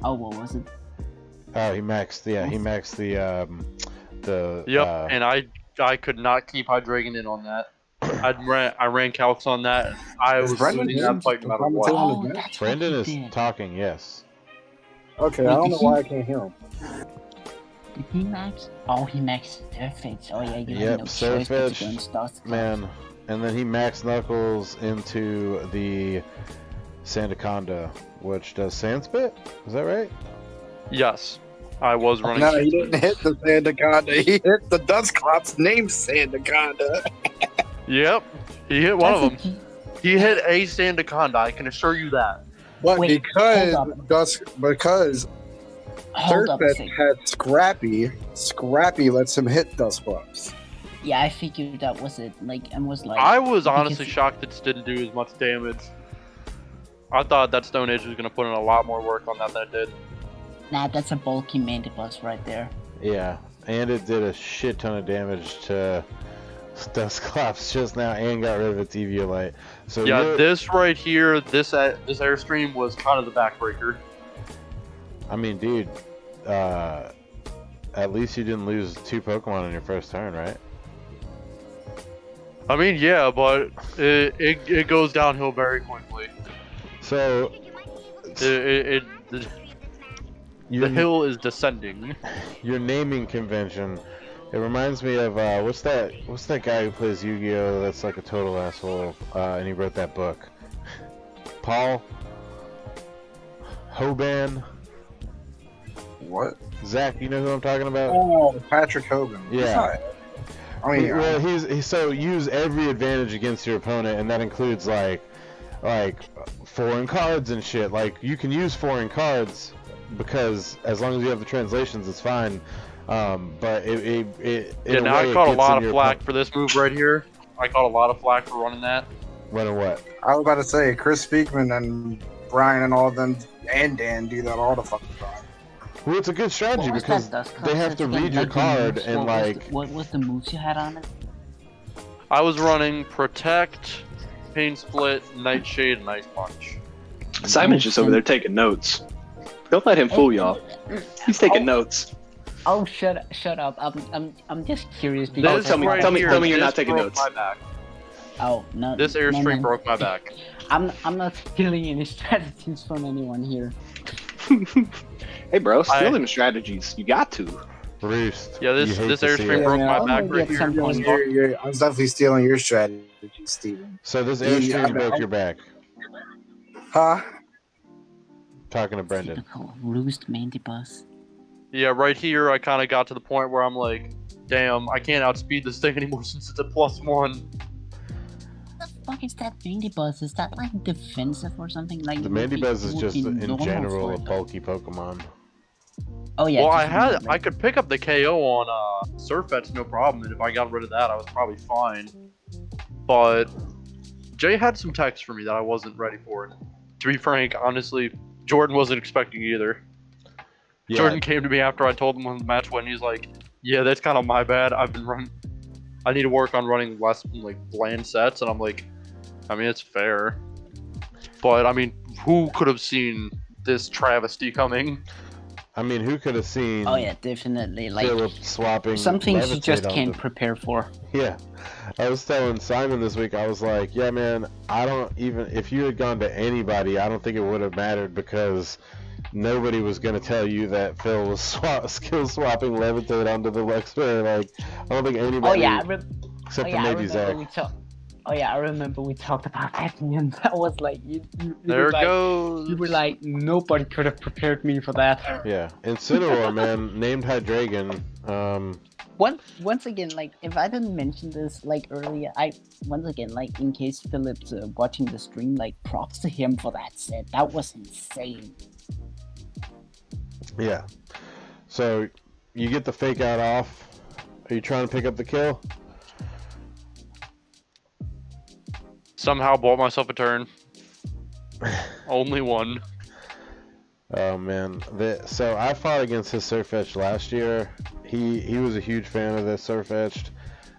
Oh, what was it? Oh, he maxed. Yeah, he maxed the. Yep, and I could not keep Hydreigon in on that. I ran calcs on that. And I Is was Brendan losing here? that fight no matter Commentating what. on Oh, the bench? that's Brendan what is he did. talking. Yes. Okay, Wait, I don't know did why he- I can't hear him. Did he max? Oh, he maxed Surfetch. Oh yeah, you Yep, have no choice but to Surfetch, go and start. Man, and then he maxed Knuckles into the Sandaconda, which does Sand Spit. Is that right? Yes, I was running. No, he didn't hit the Sandaconda. He hit the Dusclops named Sandaconda. Yep, he hit one of them. He hit a Sandaconda. I can assure you that. But Wait, because hold Hold up a Surfetch second. had Scrappy lets him hit Dusclops. Yeah, I figured that was it. Like, and was like. I was because- honestly shocked it didn't do as much damage. I thought that Stone Age was going to put in a lot more work on that than it did. Nah, that's a bulky Mandibus right there. Yeah, and it did a shit ton of damage to Dusclops just now, and got rid of its Eviolite. So Yeah, you're- this right here, this Airstream was kind of the backbreaker. I mean, dude, at least you didn't lose 2 Pokemon on your first turn, right? I mean, yeah, but it goes downhill very quickly. So The your, hill is descending. your naming convention, it reminds me of what's that guy who plays Yu-Gi-Oh! That's like a total asshole, and he wrote that book. Paul Hoban. What? Zach, you know who I'm talking about? Oh, Patrick Hogan. Yeah. I mean, Well, he's so use every advantage against your opponent, and that includes like foreign cards and shit. Like you can use foreign cards because as long as you have the translations, it's fine. But it Yeah, now I caught a lot of flack for this move right here. I caught a lot of flack for running that. Running what? I was about to say Chris Speakman and Brian and all of them and Dan do that all the fucking time. Well, it's a good strategy What was because that Dusclops they have to again? read your Like the card moves, and what was like. what was the moves you had on it? I was running Protect, Pain Split, Nightshade, and Ice Punch. Simon's just over there taking notes. Don't let him fool y'all. He's taking notes. Oh, shut up! I'm just curious because. This tell me- right tell me- here, tell me you're this not taking broke notes. My back. Oh no! This no, Airstream no. broke my back. I'm not stealing any strategies from anyone here. Hey, bro, steal I- them strategies. You got to. Roost. Yeah, this You hate this to see Airstream it. broke Yeah, my I'll back maybe right at some here. point. I was definitely stealing your strategy, Steven. So this Yeah, Airstream I- broke your back. Huh? Talking to Brendan. Typical roost Mandibus. Yeah, right here I kind of got to the point where I'm like, damn, I can't outspeed this thing anymore since it's a +1. What the fuck is that Mandibus? Is that like defensive or something? Like The it would be- Mandibuzz it is would just be in normal general for a it. bulky Pokemon. Oh yeah. Well, just I could pick up the KO on Surfetch, no problem, and if I got rid of that, I was probably fine. But Jay had some text for me that I wasn't ready for. To be frank, honestly, Jordan wasn't expecting either. Yeah, Jordan came to me after I told him when the match went. He's like, Yeah, that's kind of my bad. I've been running. I need to work on running less like bland sets, and I'm like, I mean, it's fair, but I mean, who could have seen this travesty coming? I mean, who could have seen Oh yeah, definitely. Like Philip swapping some things you levitate just on can't the- prepare for. Yeah. I was telling Simon this week, I was like, yeah, man, I don't even, if you had gone to anybody, I don't think it would have mattered because nobody was going to tell you that Phil was skill swapping levitate onto the Luxray. Like, I don't think anybody, Oh yeah, except for I maybe remember Zach. we talked. Oh yeah, I remember we talked about that, and that was like you There were it like, goes. you were like, nobody could have prepared me for that. Yeah. Incineroar, man, named Hydreigon. Once again, like if I didn't mention this like earlier, once again, like in case Philip's watching the stream, like props to him for that set. That was insane. Yeah. So, you get the fake out off. Are you trying to pick up the kill? Somehow bought myself a turn. Only one. Oh man, so I fought against his Surfetched last year. He was a huge fan of this Surfetched,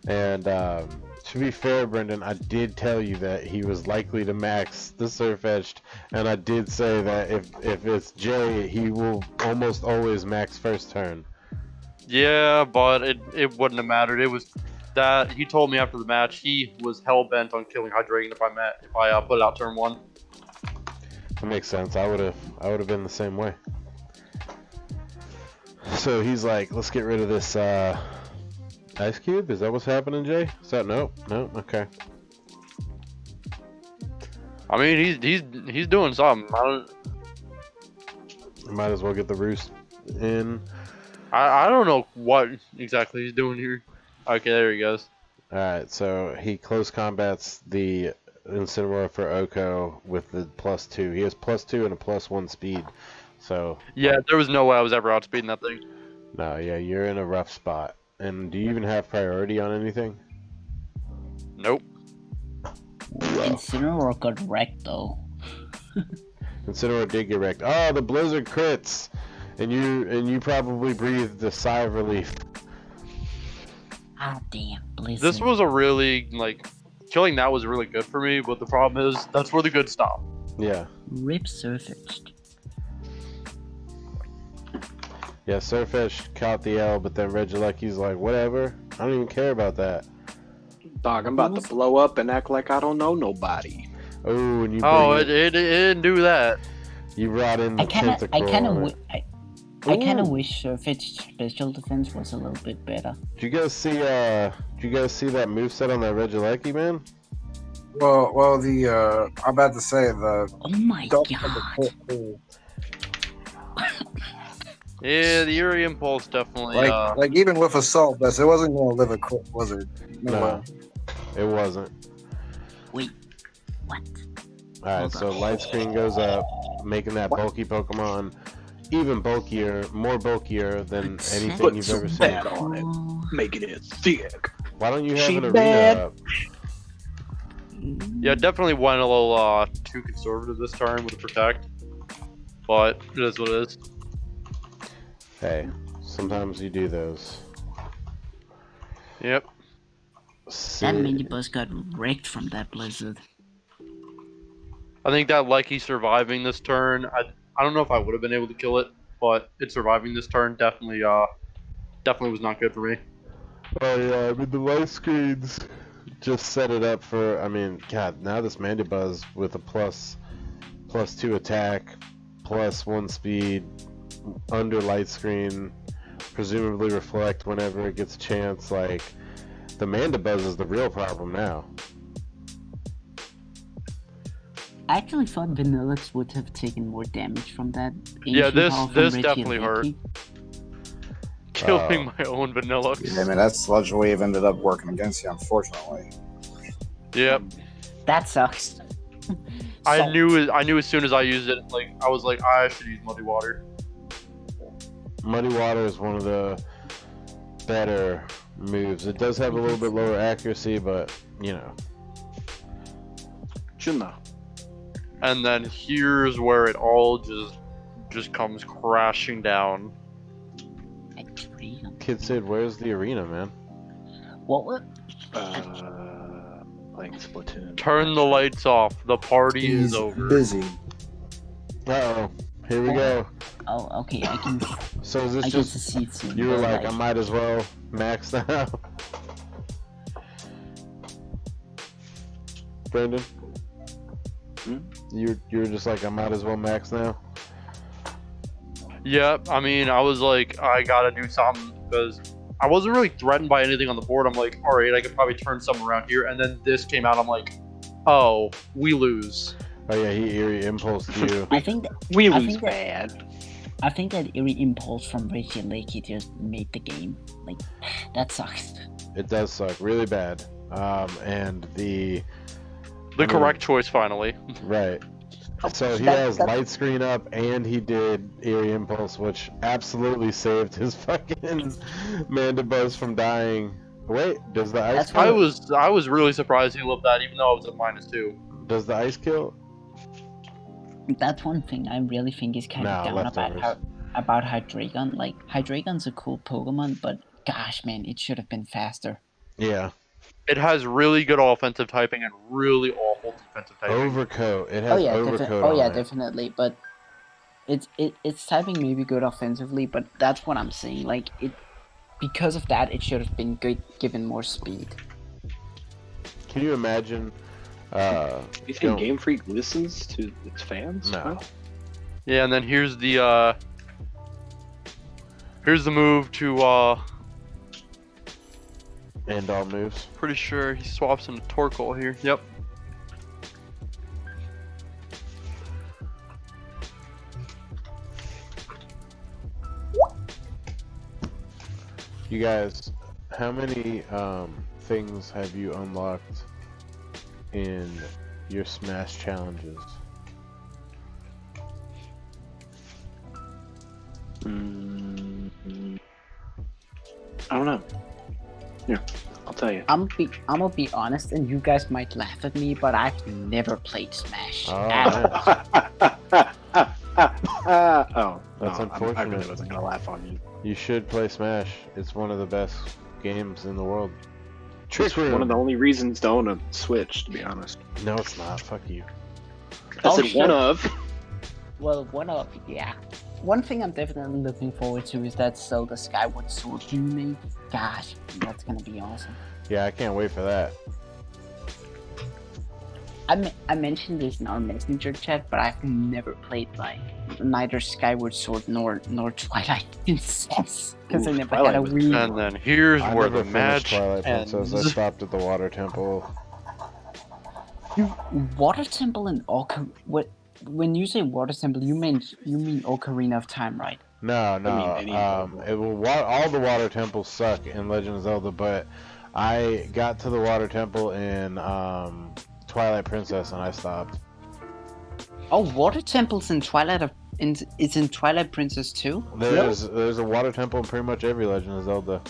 and to be fair, Brendan, I did tell you that he was likely to max the Surfetched, and I did say that if it's Jay, he will almost always max first turn. Yeah, but it wouldn't have mattered. It was that he told me after the match he was hell bent on killing Hydreigon if I put it out turn 1. That makes sense. I would have been the same way. So he's like, let's get rid of this ice cube. Is that what's happening, Jay? Is that nope? Okay. I mean, he's doing something. Might as well get the roost in. I don't know what exactly he's doing here. Okay, there he goes. Alright, so he close combats the Incineroar for Oko with the +2. He has +2 and a +1 speed. So Yeah, there was no way I was ever outspeeding that thing. no, yeah, you're in a rough spot. And do you even have priority on anything? Nope. Incineroar got wrecked though. Incineroar did get wrecked. Oh, the blizzard crits! And you probably breathed a sigh of relief. Ah damn, Blizzard. This was a really killing that was really good for me, but the problem is that's where the good stop. Yeah. Rip Surfetched. Yeah, Surfetched caught the L, but then Regilecki's like, whatever. I don't even care about that. Dog, I'm about to blow up and act like I don't know nobody. Oh, and you It didn't do that. you brought in the I kind tentacle. I kind of wish Surfetched special defense was a little bit better. Did you guys see that moveset on that Regilecki, man? Well, the I'm about to say the. Oh my Don't- god. Yeah, the Eerie Impulse definitely. Like even with assault vest, it wasn't going to live a crit, was it? No, it wasn't. Wait, what? Alright, Hold so on. light screen goes up, making that bulky Pokemon even bulkier, more bulkier than anything Put you've some ever seen. fat on it, making it thick. Why don't you have She an bad. arena up? Yeah, definitely went a little too conservative this turn with the protect, but it is what it is. Hey, sometimes you do those. Yep. That minibus got wrecked from that blizzard. I think that Lecky surviving this turn, I don't know if I would have been able to kill it, but it surviving this turn definitely was not good for me. Oh yeah, I mean the light screens just set it up for. I mean, God, now this Mandibuzz with a +2 attack, +1 speed, under light screen, presumably reflect whenever it gets a chance. Like the Mandibuzz is the real problem now. I actually thought Vanillix would have taken more damage from that. Yeah, ancient power from this definitely hurt. Regieleki. Killing my own Vanillux. Yeah, man, that sludge wave ended up working against you, unfortunately. Yep. That sucks. I Salt. knew as soon as I used it, I was like, I should use Muddy Water. Muddy Water is one of the better moves. It does have a little bit lower accuracy, but you know. And then here's where it all just comes crashing down. Kid Sid, where's the arena, man? What? Playing Splatoon. Turn the lights off. The party is He's over. busy. Uh-oh. Here we go. Oh, okay. I can. So is this I just... can see soon. You were but, like, I might as well max now. Brandon? You were just like, I might as well max now? Yep. I mean, I was like, I gotta do something because I wasn't really threatened by anything on the board. I'm like, all right, I could probably turn something around here. And then this came out. I'm like, oh, we lose. Oh yeah, he eerie impulsed you. I think that, We I lose think that- bad. I think that eerie impulse from Richie Lakey just made the game. Like, that sucks. It does suck really bad. And the Correct choice, finally. right. So he That- has that- light screen up, and he did eerie impulse, which absolutely saved his fucking Mandibus from dying. Wait, does the ice That's kill? I was really surprised he lived that, even though I was at -2. Does the ice kill? That's one thing I really think is kind of No, down about leftovers. Hydreigon. Like, Hydreigon's a cool Pokemon, but gosh, man, it should have been faster. Yeah. It has really good offensive typing and really awful defensive typing. Overcoat. It has overcoat on it. Definitely. But it's typing maybe good offensively, but that's what I'm saying. Like, it because of that, it should have been good given more speed. Can you imagine? You think Game Freak listens to its fans? No. Huh? Yeah, and then here's the move to End all moves. pretty sure he swaps into Torkoal here. Yep. You guys, how many things have you unlocked in your Smash challenges? I don't know. Here, I'll tell you. I'm gonna be honest, and you guys might laugh at me, but I've never played Smash. Oh, at all. man. Oh, That's I unfortunate. really wasn't gonna laugh on you. You should play Smash. It's one of the best games in the world. It's one of the only reasons to own a Switch, to be honest. No, it's not. Fuck you. I Oh, said sure. one of. Well, yeah. One thing I'm definitely looking forward to is that Zelda Skyward Sword remake. Gosh, that's gonna be awesome. Yeah, I can't wait for that. I mentioned this in our messenger chat, but I've never played like neither Skyward Sword nor Twilight Princess because I Ooh, never Twilight had a was Wii. And then here's I where never the finished match Twilight Princess. I ends. stopped at the Water Temple. Water Temple and what? When you say Water Temple, you mean Ocarina of Time, right? No, any all the Water Temples suck in Legend of Zelda, but I got to the Water Temple in Twilight Princess and I stopped. Oh, Water Temples in it's in Twilight Princess too. There's a Water Temple in pretty much every Legend of Zelda.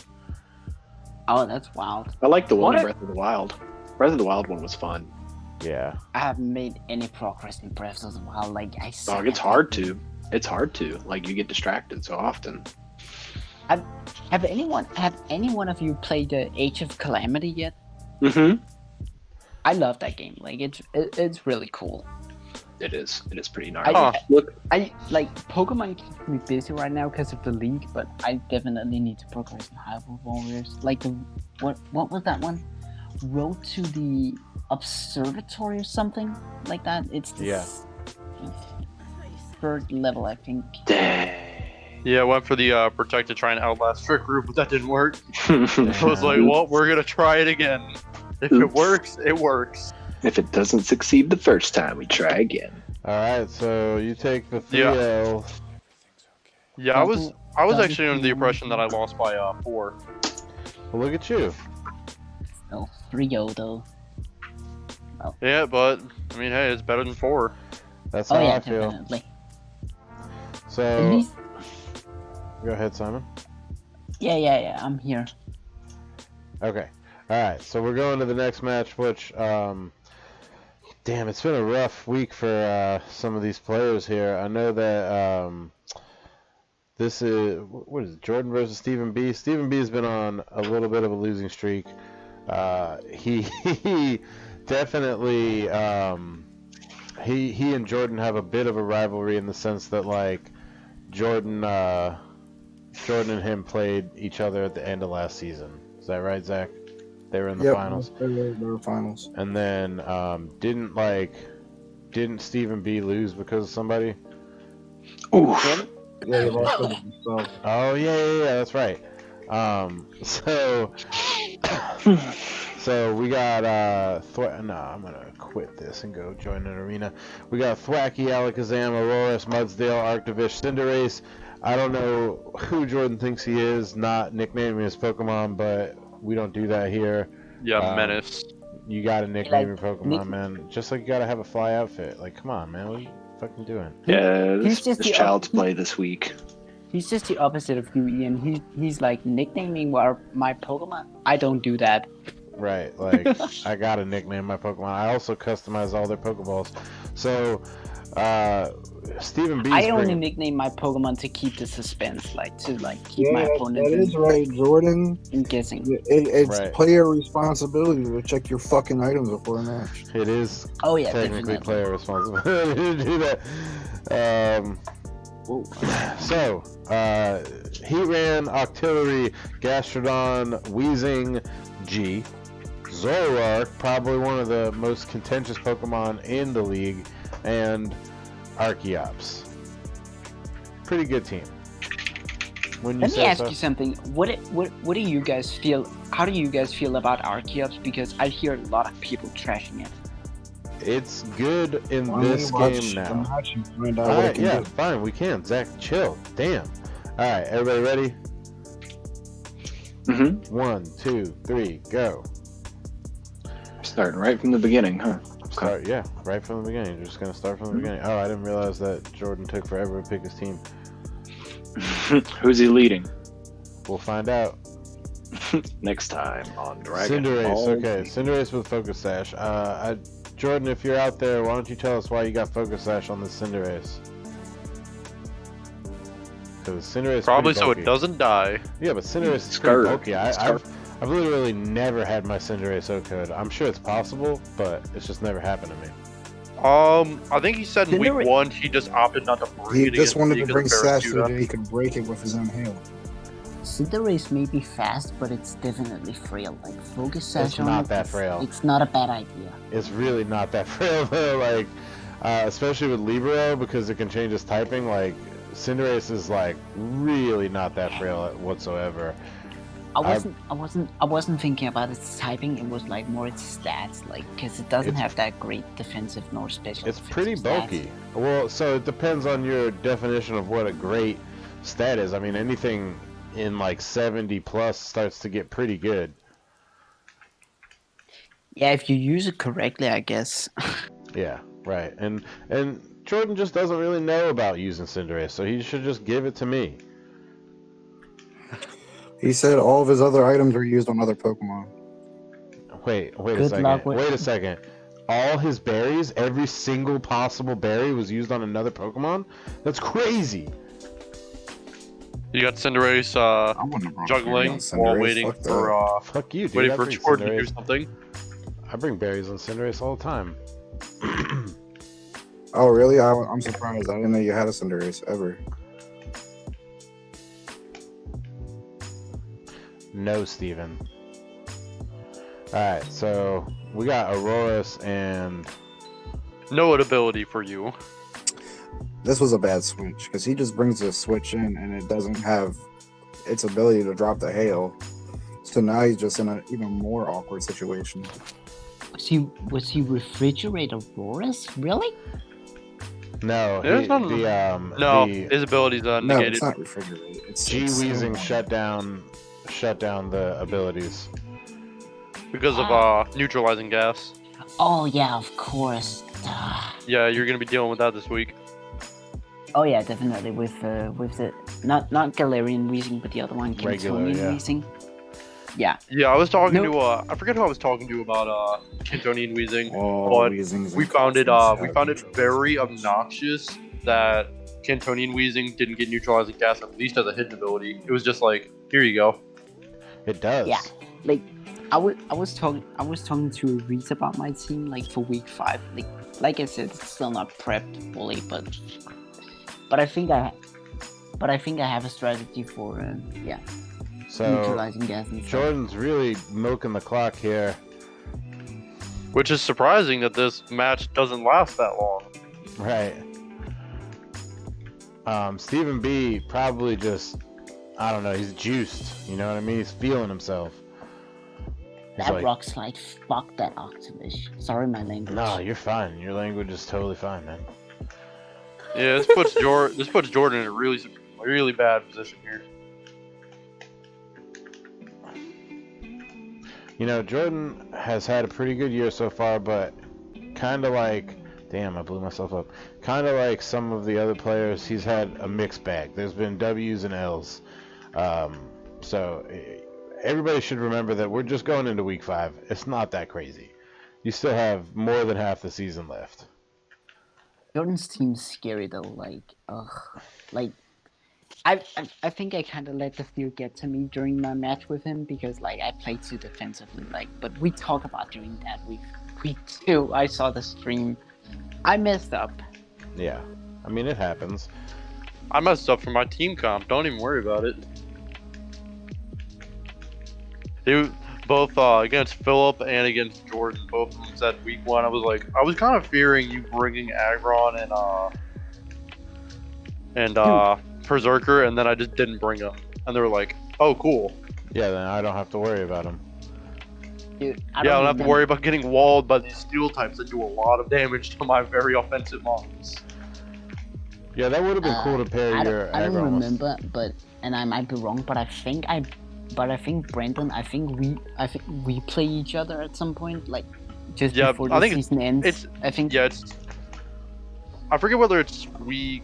Oh, that's wild. I like the one in What? Breath of the Wild. Breath of the Wild one was fun. Yeah. I haven't made any progress in Breath of the Wild. Like I suck Dog, it's at hard that. to. It's hard to. Like, you get distracted so often. Have any one of you played the Age of Calamity yet? Mm-hmm. I love that game. Like it's really cool. It is. It is pretty gnarly. Huh. Look, I like Pokemon keeps me busy right now because of the league, but I definitely need to progress in Hyrule Warriors. Like what was that one? Road to the Observatory or something like that. It's the third level, I think. dang. Yeah, I went for the Protect to try and outlast Trick Group, but that didn't work. I was like, Yeah. well, we're gonna try it again. If it Oops. works, it works. If it doesn't succeed the first time, we try again. Alright, so you take the 3 Yeah. L. Yeah, I was actually under the Double- impression that I lost by 4. Well, look at you. Oh, 3-0 though. Yeah, but I mean, hey, it's better than 4. That's Oh how yeah, I feel. definitely. At So, least, go ahead, Simon. yeah, I'm here. Okay. Alright, so we're going to the next match, which, damn, it's been a rough week for some of these players here. I know that This is what is it? Jordan versus Stephen B. Stephen B. has been on a little bit of a losing streak. He definitely he and Jordan have a bit of a rivalry in the sense that like Jordan and him played each other at the end of last season. Is that right, Zach? They were in the finals. They were finals. And then didn't Stephen B lose because of somebody? Oof. Yeah, he lost to himself. Oh yeah, that's right. So we got I'm gonna quit this and go join an arena. We got Thwacky, Alakazam, Auroras, Mudsdale, Arctovish, Cinderace. I don't know who Jordan thinks he is, not nicknaming his Pokemon, but we don't do that here. Yeah, Menace. You gotta nickname your Pokemon, man. Just like you gotta have a fly outfit. Like, come on, man. What are you fucking doing? Yeah, He's this just child's play this week. He's just the opposite of you, Ian. He's like nicknaming my Pokemon. I don't do that. Right, like I gotta nickname my Pokemon. I also customize all their Pokeballs. So, Stephen B. I only nickname my Pokemon to keep the suspense, keep my opponent. That is right, Jordan. in guessing. It's Right. player responsibility to check your fucking items before a match. It is Oh yeah, technically definitely. player responsibility to do that. So, Heatran, Octillery, Gastrodon, Weezing, G, Zoroark, probably one of the most contentious Pokemon in the league, and Archeops. Pretty good team. When you Let me say ask so. you something. What do you guys feel? How do you guys feel about Archeops? Because I hear a lot of people trashing it. It's good in Why don't this we watch game the now. match and find out All what it right, can yeah, do? fine, we can. Zach, chill. Damn. All right, everybody ready? Mm-hmm. 1, 2, 3, go. Starting right from the beginning, huh? Start, yeah, right from the beginning. You're just gonna start from the beginning. Oh, I didn't realize that Jordan took forever to pick his team. Who's he leading? We'll find out. Next time on Dragon Cinderace, Ball okay. Z. Cinderace with Focus Sash. Jordan, if you're out there, why don't you tell us why you got Focus Sash on this Cinderace? Because Cinderace is Probably pretty so bulky. it doesn't die. Yeah, but Cinderace is Scarf. pretty bulky. Scarf. I've literally never had my Cinderace O-code. I'm sure it's possible, but it's just never happened to me. I think he said in week Cinderace- 1 he just opted not to He breed just against wanted League to of bring the Sash so Barracuda. that he could break it with his own hail. Cinderace may be fast, but it's definitely frail. Like Focus Sash It's on not it, that it's- frail. It's not a bad idea. It's really not that frail though, like, especially with Libero, because it can change its typing, like, Cinderace is, like, really not that frail whatsoever. I wasn't thinking about its typing. It was like more its stats, like because it doesn't It's- have that great defensive nor special. It's pretty defensive stats. bulky. Well, so it depends on your definition of what a great stat is. I mean, anything in, like, 70 plus starts to get pretty good. Yeah, if you use it correctly, I guess. Yeah, right. And Jordan just doesn't really know about using Cinderace, so he should just give it to me. He said all of his other items were used on other Pokemon. Wait a Good second. luck with- Wait a second. All his berries, every single possible berry was used on another Pokemon? That's crazy. You got Cinderace I wouldn't have brought juggling Cinderace. while waiting Fuck that. for Fuck you, dude. waiting I for bring Jordan to do Cinderace- something. I bring berries on Cinderace all the time. Oh, really? I'm surprised. I didn't know you had a Cinderace ever. No, Steven. Alright, so we got Auroras and... No ability for you. This was a bad switch because he just brings the switch in and it doesn't have its ability to drop the hail. So now he's just in an even more awkward situation. Was he refrigerate Auroras? Really? No, There's none- No, the his ability's No, negated. it's not refrigerated. It's G-Weezing shut down the abilities. Because of neutralizing gas. Oh yeah, of course. Yeah, you're gonna be dealing with that this week. Oh yeah, definitely with the not Galarian Weezing, but the other one, Regular, Cantonian yeah. Weezing. Yeah. Yeah, I was talking Nope. to I forget who I was talking to about Cantonian Weezing. Oh, But Weezing's we in found it constant we found it neutralization. very obnoxious that Cantonian wheezing didn't get neutralizing gas at least as a hidden ability. It was just like, here you go. It does. Yeah, like I was talking to Reese about my team like for week 5. Like I said, it's still not prepped fully, but I think I have a strategy for So neutralizing gas and stuff. Jordan's really milking the clock here. Which is surprising that this match doesn't last that long. Right. Stephen B probably just, I don't know, he's juiced. You know what I mean? He's feeling himself. He's That like, rock slide, fuck that Octavish. Sorry, my language. No, you're fine. Your language is totally fine, man. Yeah, this puts Jordan in a really bad position here. You know, Jordan has had a pretty good year so far, but kind of like, damn, I blew myself up. Kind of like some of the other players, he's had a mixed bag. There's been W's and L's. So everybody should remember that we're just going into week 5. It's not that crazy. You still have more than half the season left. Jordan's team's scary though. I think I kind of let the fear get to me during my match with him because like I played too defensively. But we talk about doing that week 2. I saw the stream. I messed up. Yeah, I mean, it happens. I messed up for my team comp. Don't even worry about it. Both against Philip and against Jordan, both of them said week 1. I was kind of fearing you bringing Agron and Berserker, and then I just didn't bring them, and they were like, "Oh, cool." Yeah, then I don't have to worry about him. Dude, I don't have to worry about getting walled by these steel types that do a lot of damage to my very offensive models. Yeah, that would have been cool to pair your I don't Agron with. remember, and I might be wrong, but I think Brandon, I think we play each other at some point, like just before the season ends. I forget whether it's week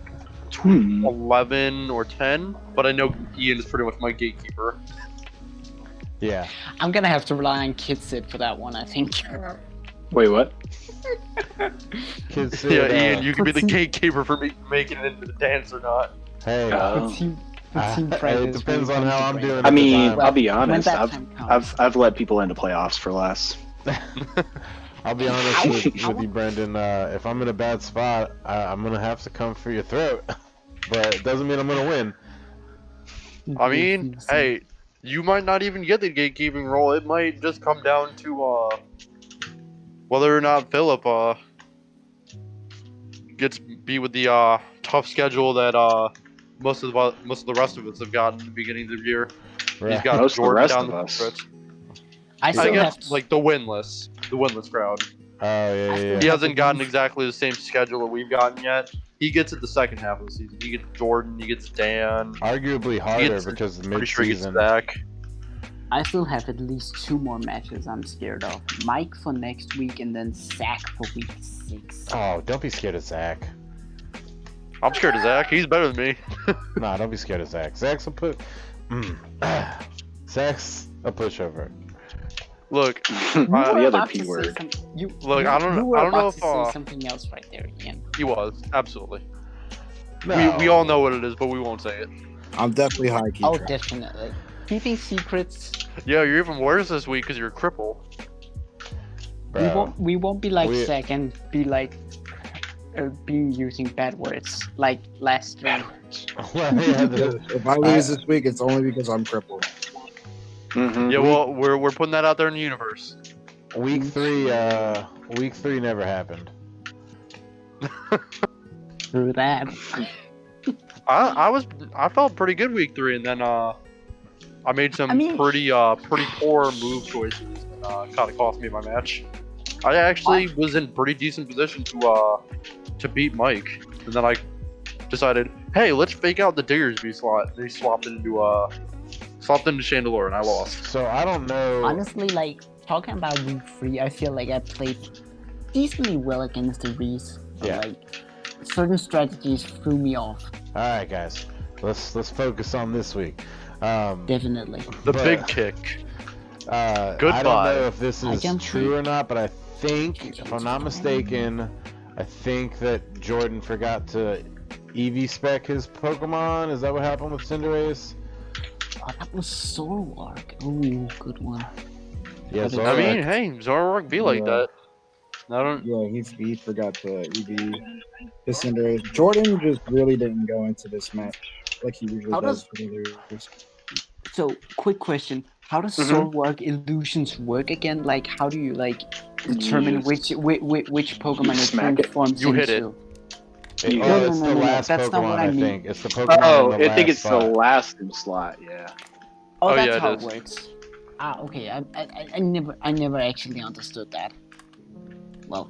11 or 10, but I know Ian is pretty much my gatekeeper. Yeah. I'm gonna have to rely on Kidsit for that one, I think. Wait, what? Kids said, Yeah, Ian, you can be the gatekeeper for me making it into the dance or not. Hey, it depends on how I'm doing. I mean, at I'll be honest. when that time comes. I've let people into playoffs for less. I'll be honest with you, Brendan. If I'm in a bad spot, I'm gonna have to come for your throat. But it doesn't mean I'm gonna win. I mean, hey, you might not even get the gatekeeping role. It might just come down to whether or not Philip gets beat with the tough schedule that most of the rest of us have got at the beginning of the year. Right. He's got Most of the Jordan rest down of the us. stretch. I I guess like the winless crowd. Oh yeah. He hasn't gotten exactly the same schedule that we've gotten yet. He gets it the second half of the season. He gets Jordan. He gets Dan. Arguably harder because the Pretty sure he gets mid-season. Zach. I still have at least 2 more matches I'm scared of. Mike for next week and then Zach for week 6. Oh, don't be scared of Zach. I'm scared of Zach. He's better than me. Nah, don't be scared of Zach. Zach's a Zach's a pushover. Look, You were the other about P to say word. I don't know about if to say something else right there, Ian. he was absolutely. No. We all know what it is, but we won't say it. I'm definitely high key. Oh, definitely. Keeping secrets. Yeah, you're even worse this week because you're a cripple. Bro. We won't be like We- Zach and be like being using bad words like last stream. Well, yeah, If I lose this week, it's only because I'm crippled. Mm-hmm. Yeah, well, we're putting that out there in the universe. week 3 never happened. Through that. I felt pretty good week 3, and then I made some pretty poor move choices, and kind of cost me my match. I actually was in pretty decent position to beat Mike, and then I decided, hey, let's fake out the Diggersby slot. And he swapped into Chandelure, and I lost. So I don't know. Honestly, like talking about week 3, I feel like I played decently well against the Reese. Yeah. Like certain strategies threw me off. All right, guys, let's focus on this week. Definitely. The But- big kick. I don't Goodbye. know if this I is jumped true in. or not, but I think, if I'm not mistaken, I think that Jordan forgot to EV spec his Pokemon? Is that what happened with Cinderace? Oh, that was Zoroark. Oh, good one. Yeah, What is- I mean, Zoroark. hey, Zoroark be like Yeah. that. I don't. Yeah, he forgot the EV. His Cinderace. Jordan just really didn't go into this match like he usually How does does- for the others. So, quick question: how does Mhm. Zoroark illusions work again? Like, how do you like determine You which Pokemon it smack it. transforms You hit it. into? You Oh, hit it's no, the no, no, last that's not Pokemon, what I I mean. think. It's the Pokemon Oh, in the I think last it's the spot. last slot. Yeah. Oh, Oh, that's yeah, it how it is. works. Ah, okay. I never actually understood that. Well,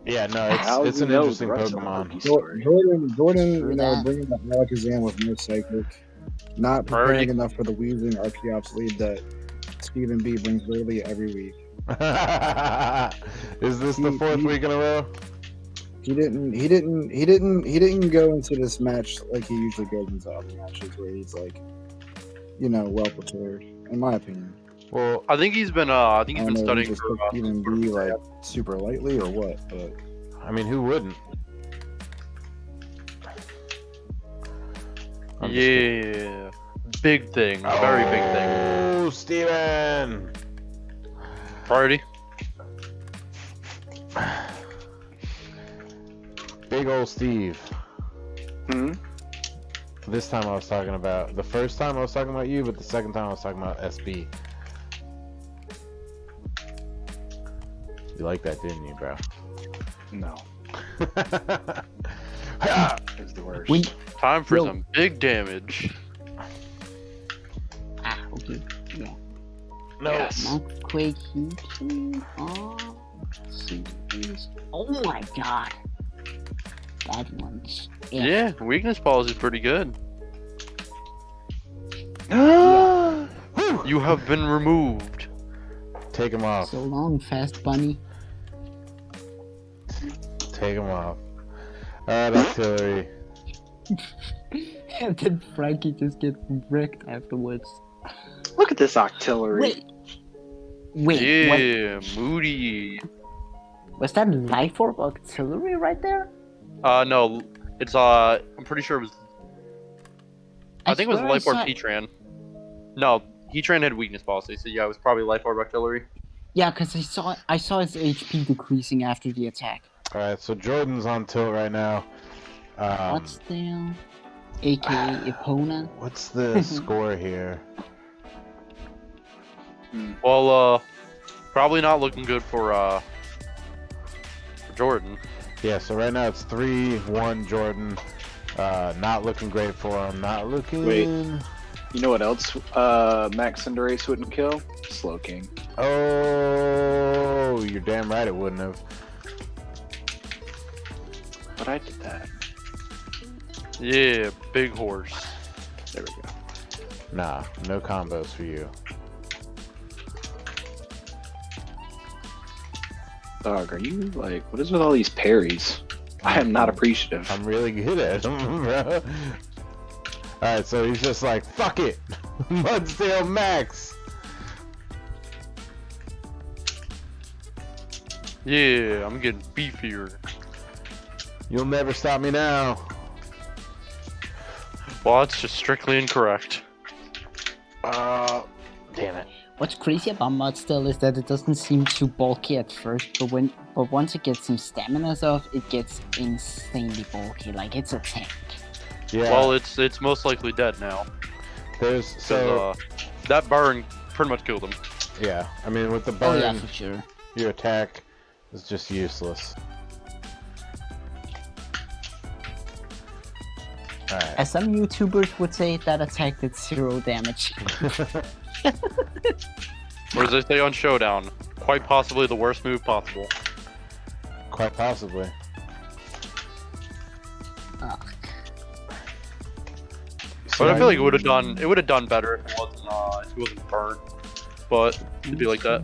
Yeah, no, How it's you an know interesting the rest of the Pokemon. Poke story? Jordan, True you know, that. bringing the Alakazam with no Psychic, not Priority. preparing enough for the Weezing Archeops lead that Stephen B brings literally every week. Is this the fourth week in a row? He didn't go into this match like he usually goes into other matches where he's like, you know, well prepared. In my opinion, Well, I think he's been. I think I he's don't been know, he studying just for. took Stephen B like super lightly or what, but I mean, who wouldn't? I'm just kidding. Yeah. Big thing. Very big thing. Oh, Steven! Priority. Big ol' Steve. Hmm. This time I was talking about, the first time I was talking about you, but the second time I was talking about SB. You like that, didn't you, bro? No, it's the worst. when Time for Yo. some big damage. okay, yeah. No. Yes. Max Quake Heat. Oh, series. Oh my god. That one's Yeah, weakness policy is pretty good. You have been removed. Take him off. So long, Fast Bunny. Take him off. Alright, artillery. And then Frankie just gets wrecked afterwards. Look at this artillery. Wait, Yeah, Moody. was that Life Orb Artillery right there? No, it's I'm pretty sure it was. I think it was swear I Life Orb saw- Heatran. No, Heatran had weakness policy, so yeah, it was probably Life Orb Artillery. Yeah, because I saw his HP decreasing after the attack. Alright, so Jordan's on tilt right now. What's the AKA Epona? What's the score here? Well, probably not looking good for Jordan. Yeah, so right now it's 3-1 Jordan. Not looking great for him. Not looking. Wait. You know what else Max Cinderace wouldn't kill? Slow King. Oh, you're damn right it wouldn't have. But I did that. Yeah, big horse. There we go. Nah, no combos for you. Dog, are you like, what is with all these parries? I am not appreciative. I'm really good at them, bro. Alright, so he's just like, fuck it! Mudsdale Max! Yeah, I'm getting beefier. You'll never stop me now. Well, that's just strictly incorrect. Damn it. What's crazy about Mudstill is that it doesn't seem too bulky at first, but once it gets some stamina off, it gets insanely bulky. Like it's a tank. Yeah, Well, it's most likely dead now. there's, 'Cause, so, that burn pretty much killed him. yeah, I mean, with the Oh burn, yeah, for sure. your attack is just useless. Alright. As some YouTubers would say, that attack did 0 damage. Or as they say on Showdown, quite possibly the worst move possible. Quite possibly. Ugh. But I feel like it would have done better if it wasn't burnt. But it'd be like that.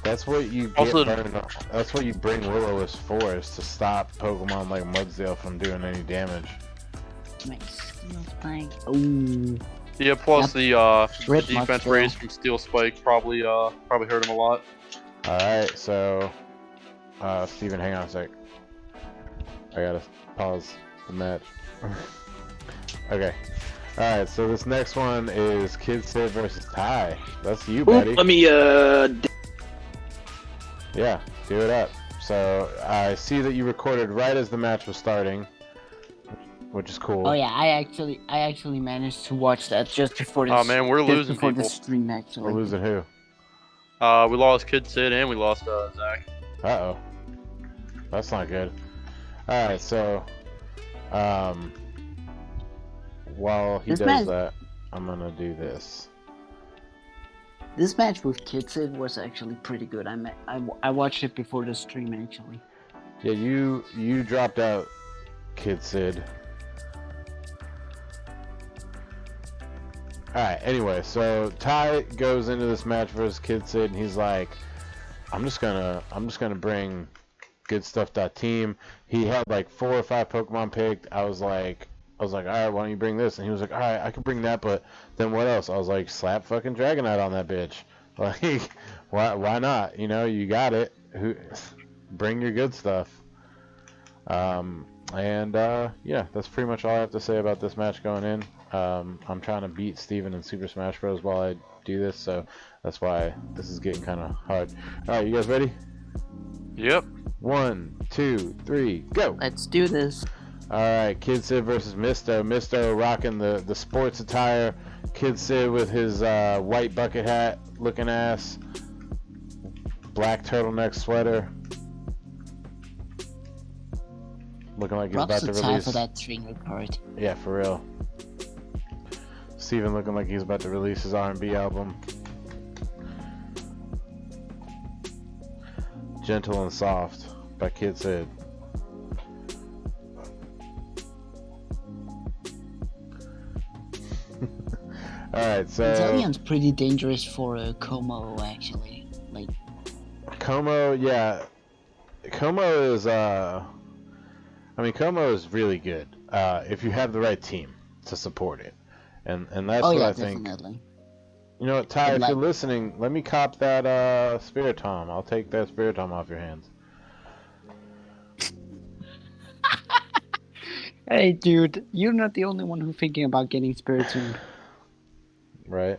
That's what you get Also- burned on. That's what you bring Will-O-Wisp for, is to stop Pokemon like Mudsdale from doing any damage. My steel spike. Ooh. Yeah, plus the Rip defense Mudsdale. raise from Steel Spike probably hurt him a lot. Alright, so Steven, hang on a sec. I gotta pause the match. Okay. Alright, so this next one is Kid Sid versus Ty. That's you, buddy. Oop, let me Yeah, do it up. So I see that you recorded right as the match was starting, which is cool. Oh yeah, I actually managed to watch that just before this. Oh man, we're just losing before people. the stream We're actually. losing who? We lost Kid Sid and we lost Zach. Uh-oh. That's not good. Alright, so while he This does match- that, I'm gonna do this. This match with Kid Sid was actually pretty good. I watched it before the stream actually. Yeah, you dropped out, Kid Sid. Alright, anyway, so Ty goes into this match versus Kid Sid and he's like, I'm just gonna bring good stuff.team. He had like 4 or 5 Pokemon picked. I was like, alright, why don't you bring this? And he was like, alright, I can bring that, but then what else? I was like, slap fucking Dragonite on that bitch. Like, why not? You know, you got it. Bring your good stuff. Yeah, that's pretty much all I have to say about this match going in. I'm trying to beat Steven in Super Smash Bros. While I do this, so that's why this is getting kind of hard. Alright, you guys ready? Yep. 1, 2, 3, go! Let's do this. Alright, Kid Sid versus Misto. Misto rocking the sports attire. Kid Sid with his white bucket hat looking ass. Black turtleneck sweater. Looking like he's about Props to to Ty release. for that string report. Yeah, for real. Steven looking like he's about to release his R&B album. Gentle and Soft by Kid Sid. Alright, so Italian's pretty dangerous for Como actually. Like Como, yeah. Como is Como is really good. If you have the right team to support it. And that's oh what yeah, I think. definitely. You know what, Ty, But if like- you're listening, let me cop that Spiritomb. I'll take that Spiritomb off your hands. Hey dude, you're not the only one who's thinking about getting Spiritomb. Right?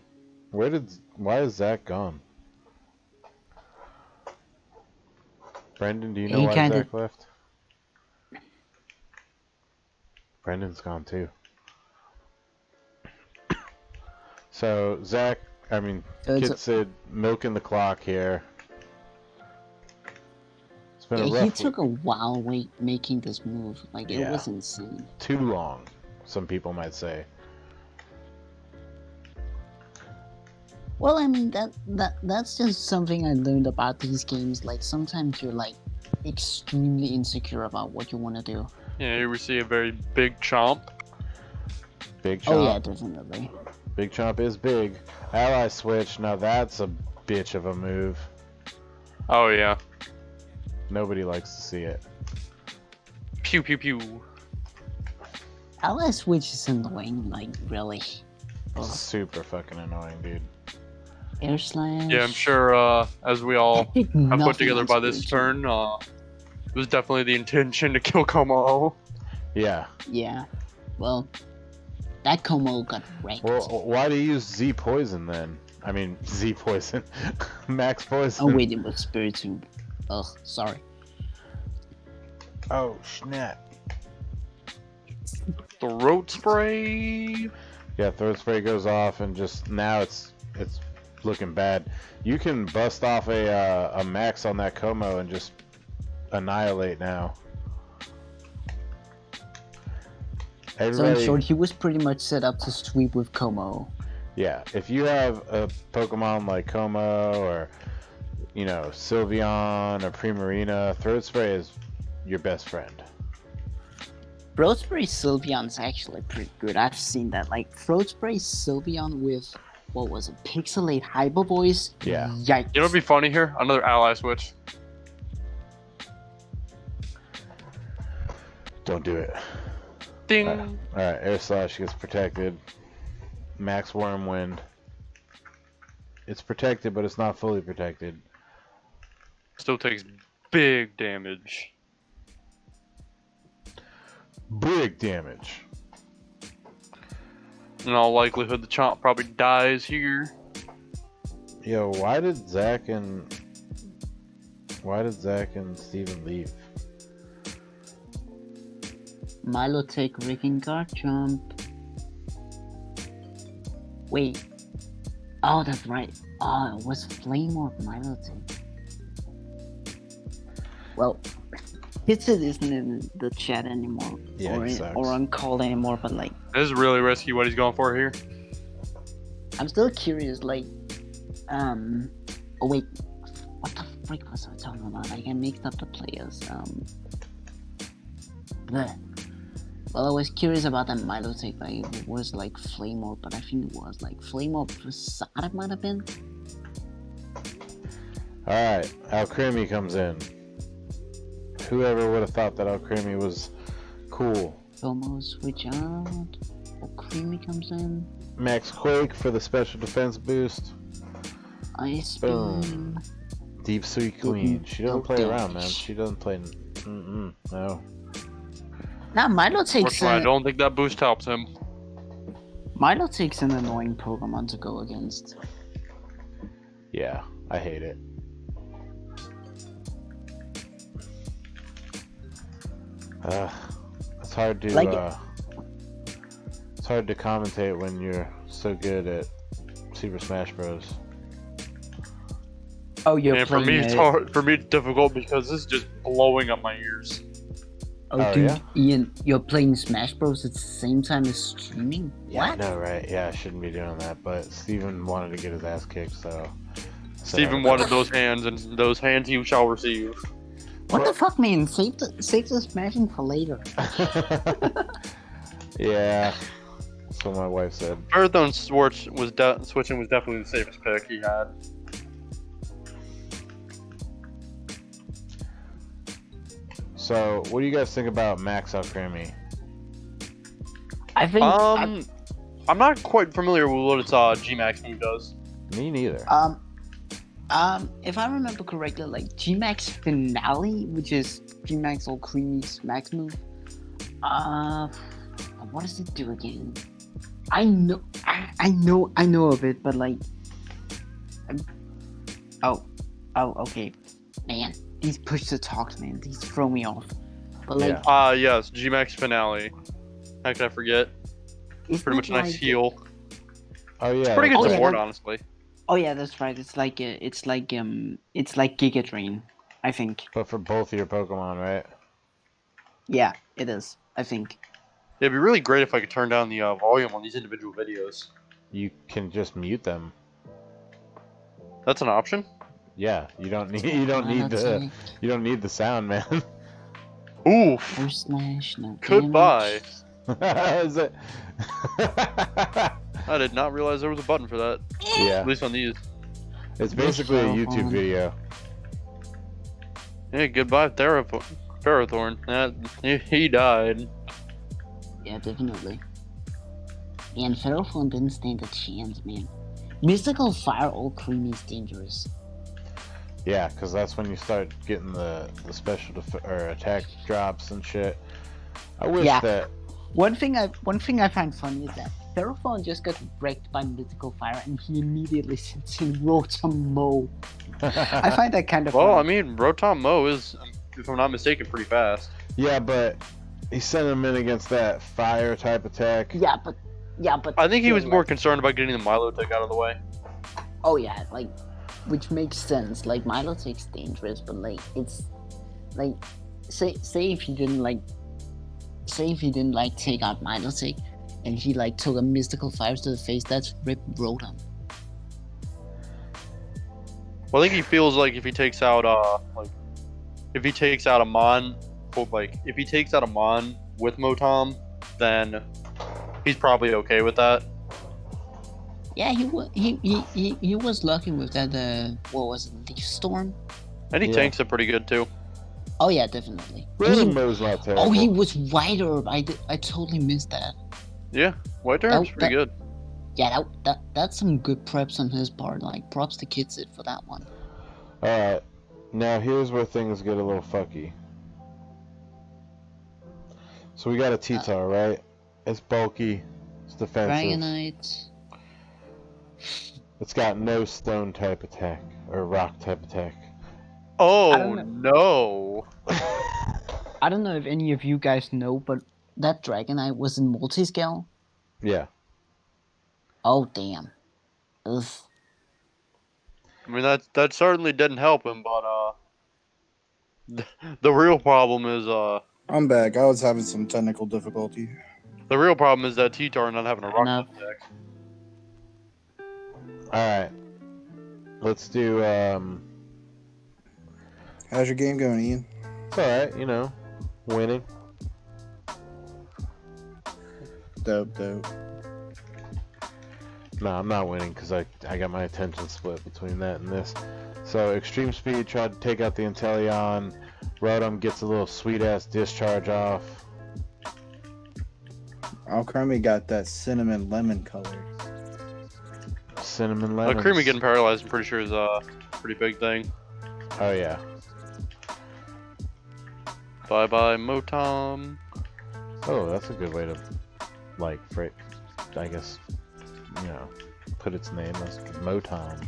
Why is Zach gone? Brendan, do you know He why kinda- Zach left? Brendan's gone too. So Zach, Kid Sid milking the clock here. It's been a Yeah, rough he took a while making this move. Like it Yeah. was insane. too long, some people might say. Well, I mean that's just something I learned about these games. Like sometimes you're like extremely insecure about what you want to do. Yeah, here we see a very big chomp. Big Chomp. Oh yeah, definitely. Big Chomp is big. Ally switch, now that's a bitch of a move. Oh yeah. Nobody likes to see it. Pew pew pew. Ally Switch is annoying, like really. Ugh. Super fucking annoying, dude. Air slash. Yeah, I'm sure as we all I did have put nothing together on by this Spiritomb. turn, it was definitely the intention to kill Como. Yeah. Yeah. Well, that Como got wrecked. Well, why do you use Z Poison then? I mean, Z Poison. Max Poison. Oh wait, it was Spiritomb. Ugh, sorry. Oh, snap. Throat spray. Yeah, throat spray goes off and just now it's looking bad. You can bust off a max on that Como and just annihilate now. So in Everybody, short, he was pretty much set up to sweep with Como. yeah, if you have a Pokemon like Como or Sylveon or Primarina, throat spray is your best friend. Throat Spray Sylveon's actually pretty good. I've seen that. Like Throat Spray Sylveon with what was it? Pixelate Hyper Voice. Yeah. Yikes. You know what'd be funny here? Another ally switch. Don't do it. Ding. Alright, Air Slash gets protected. Max Wormwind. It's protected, but it's not fully protected. Still takes big damage. Big damage. In all likelihood, the Chomp probably dies here. Yo, why did Zach and Steven leave? Milo take Rick and Garchomp. Wait. Oh, that's right. Oh, it was Flame Orb Milo take. Well, Hitsit isn't in the chat anymore. Yeah, he sucks. Or on call anymore, but like, This is really risky what he's going for here. I'm still curious, like, oh wait, what the frick was I talking about? Like, I mixed up the players, bleh. Well, I was curious about that Milo take, like, it was like Flame Orb, but I think it was like Flame Orb Facade, it might have been. Alright, Alcremie comes in. Whoever would have thought that Alcremie was cool. Almost switch out. Creamy comes in. Max Quake for the special defense boost. Ice Boom. Beam. Deep Sweet Queen. She doesn't play around, man. Dash. She doesn't play. No. Now Milo takes Unfortunately, I don't think that boost helps him. Milo takes an annoying Pokemon to go against. Yeah, I hate it. It's hard to Like it's hard to commentate when you're so good at Super Smash Bros. Oh, you're And for playing me, it's it. hard. For me, it's difficult because this is just blowing up my ears. Oh, Dude, yeah? Ian, you're playing Smash Bros at the same time as streaming? Yeah, I What? know, right? Yeah, I shouldn't be doing that, but Steven wanted to get his ass kicked, so. Steven wanted those hands, and those hands you shall receive. What the fuck, man? Save the smashing for later. Yeah, that's what my wife said. Marathon switching was definitely the safest pick he had. So, what do you guys think about Max Alcremie? I think. I'm not quite familiar with what its G-Max move does. Me neither. If I remember correctly, like G-Max Finale, which is G-Max or Creamy's max move. What does it do again? I know of it, but like, okay, man, these push to talk, man, these throw me off. But like, Yes, G-Max Finale. How could I forget? Pretty much a nice heal. Oh yeah. It's pretty good Oh, yeah, support, that- honestly. Oh yeah, that's right. It's like Giga Drain, I think. But for both of your Pokemon, right? Yeah, it is. I think. It'd be really great if I could turn down the volume on these individual videos. You can just mute them. That's an option. Yeah, you don't need the sound, man. Oof. First slash, no Goodbye. Is it? I did not realize there was a button for that. Yeah, At least on these. it's basically a YouTube video. Hey, goodbye, Ferrothorn. He died. Yeah, definitely. And Ferrothorn didn't stand a chance, man. Mystical Fire all Creamy is dangerous. Yeah, because that's when you start getting the special or attack drops and shit. I wish that. One thing I find funny is that Ferrothorn just got wrecked by Mystical Fire and he immediately sends in Rotom Mow. I find that kind of Well, funny. I mean, Rotom Mow is, if I'm not mistaken, pretty fast. Yeah, but he sent him in against that fire type attack. Yeah, but I think he still, was more like, concerned about getting the Milotic out of the way. Oh yeah, like, which makes sense. Like Milotic's dangerous, but like it's like say if he didn't take out Milotic and he like took a Mystical Fire to the face, that's Rip Rotom. Well, I think he feels like if he takes out if he takes out a Mon, if he takes out a Mon with Motom, then he's probably okay with that. Yeah, he was lucky with that. What was it, Leaf Storm? And he Yeah. tanks it pretty good too. Oh yeah, definitely. Rotom Mow's not terrible. Oh, he was White Herb. I totally missed that. Yeah, White Herb's pretty good. Yeah, that's some good preps on his part. Like, props to Kitsit for that one. Alright, now here's where things get a little fucky. So we got a T-Tar, right? It's bulky. It's defensive. Dragonite. It's got no stone type attack or rock type attack. Oh don't no! I don't know if any of you guys know, but that Dragonite was in multi-scale. Yeah. Oh damn. Ugh. I mean that certainly didn't help him, but the real problem is I'm back. I was having some technical difficulty. the real problem is that T-Tar not having a rock Enough. attack. All right. Let's do. How's your game going, Ian? It's all right. You know, winning. Dope, dope. No, I'm not winning because I got my attention split between that and this. So Extreme Speed tried to take out the Inteleon. Rotom gets a little sweet ass discharge off. Alcremie got that cinnamon lemon color. Cinnamon lemons. Creamy getting paralyzed, I'm pretty sure is a pretty big thing. Oh yeah. Bye bye Motom. Oh, that's a good way to, like, I guess, you know, put its name as Motom.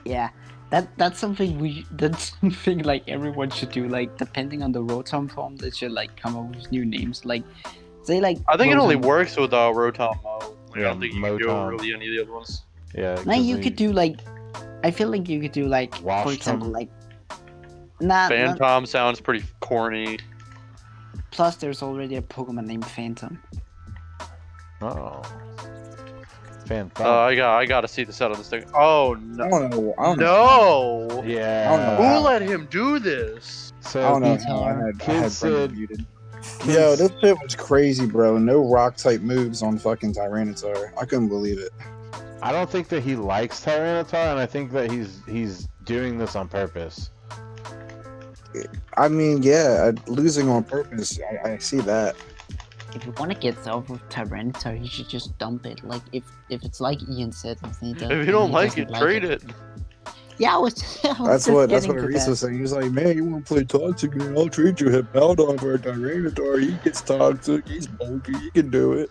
Yeah. That's something that's something like everyone should do. Like depending on the Rotom form, they should like come up with new names. Like say like. I think it only Rotom- works with Rotom Mo. Like, I Yeah, don't think you can do Motom. really any of the other ones. Yeah. Now you could do like. I feel like you could do like, for Wash example, Tom? like. Not. Phantom sounds pretty corny. Plus, there's already a Pokemon named Phantom. Oh. Phantom. I gotta see the set on this thing. Oh I no! don't know. I don't know. No! Yeah. I don't know. Who let him do this? So I don't know. Guitar. How I had Kids Brendan said- muted. Yo, this shit was crazy, bro. No rock type moves on fucking Tyranitar. I couldn't believe it. I don't think that he likes Tyranitar, and I think that he's doing this on purpose. I mean, yeah, losing on purpose. I see that. If you want to get off of Tyranitar, you should just dump it. Like if it's like Ian said, If you don't like it, trade it. Yeah, I was. That's what Reese was saying. He was like, man, you want to play toxic, man? I'll trade you Hippowdon for a Tyranitar. He gets toxic. He's bulky. He can do it.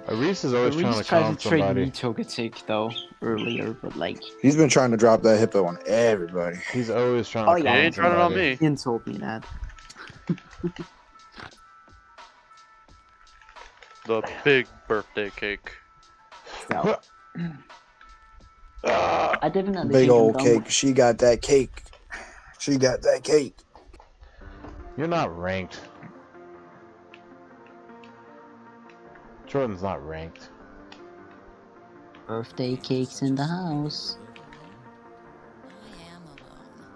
Reese is always trying to Reese tried calm to trade somebody. me Togetic though earlier, but like He's been trying to drop that Hippo on everybody. He's always trying Oh, to yeah. calm He ain't trying it on somebody. me. Ian told me that. The big birthday cake. So I definitely Big think I'm old done cake. with- She got that cake. She got that cake. You're not ranked. Jordan's not ranked. Birthday cakes in the house. I am alone.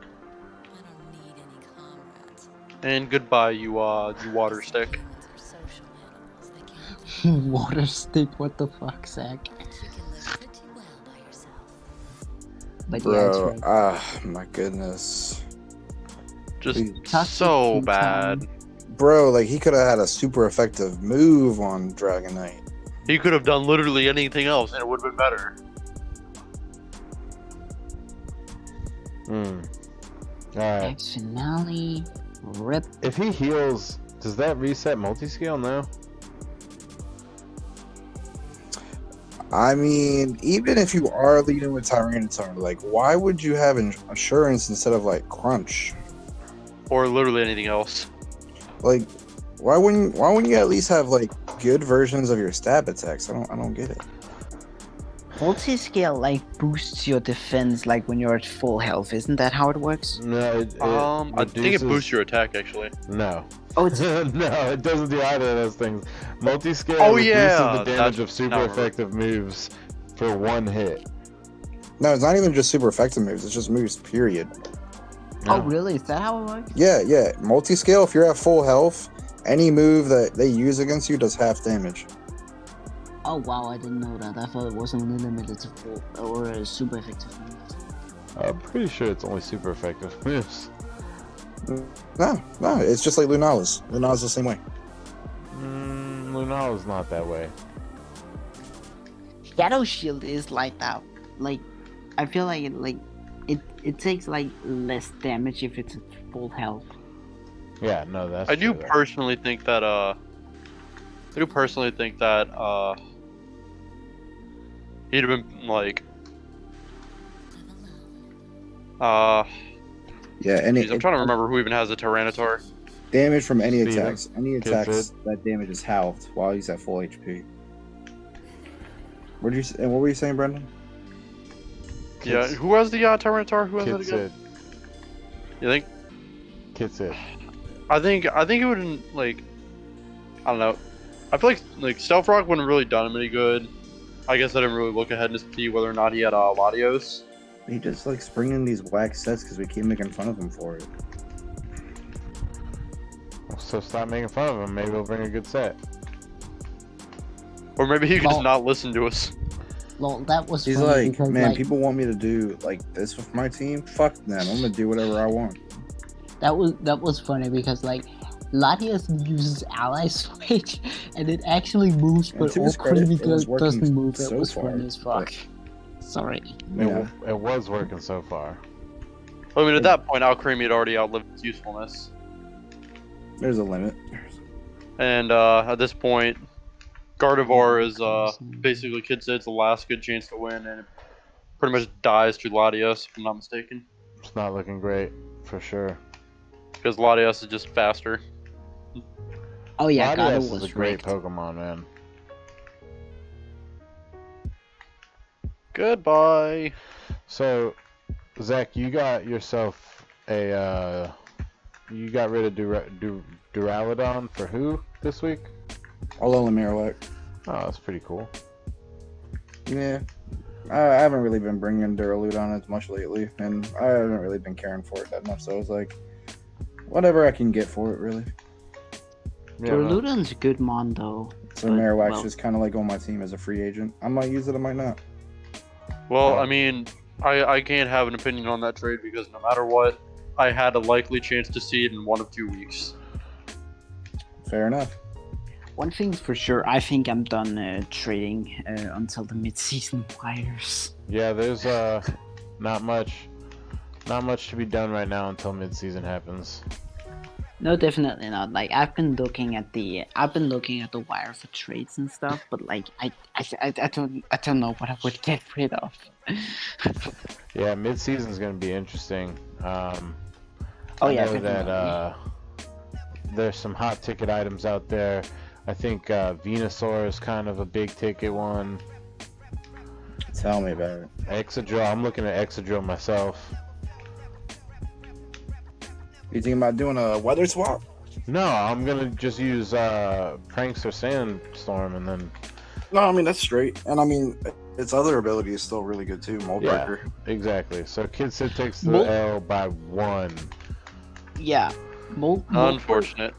I don't need any comrades. And goodbye, you water stick. Humans are social animals. They can't Water stick, what the fuck, Zach? you can live pretty well by yourself. But yeah, it's Bro, right. my goodness. Just Toxic so King bad. Tom. Bro, like, he could have had a super effective move on Dragonite. He could have done literally anything else, and it would have been better. Alright. X finale. Rip. If he heals, does that reset multi-scale? No. I mean, even if you are leading with Tyranitar, like, why would you have Assurance instead of, like, Crunch? Or literally anything else. Like, why wouldn't you at least have, like, good versions of your stab attacks? I don't get it. Multi-scale like boosts your defense like when you're at full health, isn't that how it works? No, it I think it reduces- boosts your attack actually. No. Oh, it's No, it doesn't do either of those things. Multi-scale Oh, reduces yeah, the damage that's- of super now I remember. effective moves for one hit. No, it's not even just super effective moves. It's just moves, period. oh No. really? Is that how it works? Yeah. Multi-scale, if you're at full health, any move that they use against you does half damage. Oh wow, I didn't know that. I thought it was only limited to full or super effective moves. I'm pretty sure it's only super effective moves. No, it's just like Lunala's. Lunala's the same way. Lunala's not that way. Shadow Shield is like that. Like, I feel like it takes like less damage if it's at full health. Yeah, no, that's I do true, though. personally think that he'd have been like Yeah, geez, I'm trying to remember who even has a Tyranitar. damage from any Steven, attacks. Any Kid attacks Sid. that damage is halved while he's at full HP. What were you saying, Brendan? Yeah, Kid- who has the Tyranitar? Who has Kid it again? Sid. You think? Kid Sid. I think it wouldn't like. I don't know. I feel like Stealth Rock wouldn't really done him any good. I guess I didn't really look ahead to see whether or not he had Latios. He just likes bringing these whack sets because we keep making fun of him for it. So stop making fun of him. Maybe he'll bring a good set. Or maybe he could Well- just not listen to us. Lol, that was He's funny like, because, man, like, people want me to do like this with my team. Fuck them. I'm gonna do whatever I want. that was funny because like Latias uses ally switch and it actually moves, And but to all his credit, crazy it was working doesn't move. That so was far, funny as fuck. Sorry. Yeah. It was working so far. I mean, at that point, Alcremie had already outlived its usefulness. There's a limit. And at this point, Gardevoir is basically Kid Sid's the last good chance to win, and it pretty much dies to Latios, if I'm not mistaken. It's not looking great, for sure. Because Latios is just faster. Oh yeah, Latias Gato is was a great rigged. Pokemon, man. Goodbye. So, Zach, you got yourself a, you got rid of Duraludon for who this week? Alolan Marowak. Oh, that's pretty cool. Yeah. I haven't really been bringing Duraludon as much lately, and I haven't really been caring for it that much, so I was like, whatever I can get for it, really. Yeah, no. Duraludon's a good mon though. So But, Marowak's well- just kind of like on my team as a free agent. I might use it, I might not. Well, I mean, I can't have an opinion on that trade because no matter what, I had a likely chance to see it in 1 of 2 weeks. Fair enough. One thing's for sure, I think I'm done trading until the mid-season wires. Yeah, there's not much to be done right now until mid-season happens. No, definitely not. Like I've been looking at the wire for trades and stuff, but like I don't know what I would get rid of. Yeah, mid-season's gonna be interesting. Oh I yeah, know definitely. that there's some hot ticket items out there. I think Venusaur is kind of a big ticket one. Tell me about it. Exadrill, I'm looking at Exadrill myself. You thinking about doing a weather swap? No, I'm gonna just use Prankster Sandstorm and then No, I mean that's straight, and I mean its other ability is still really good too. Mold Yeah. Breaker. exactly. So Kid Sid takes the Mold- L by 1. Yeah, Unfortunate.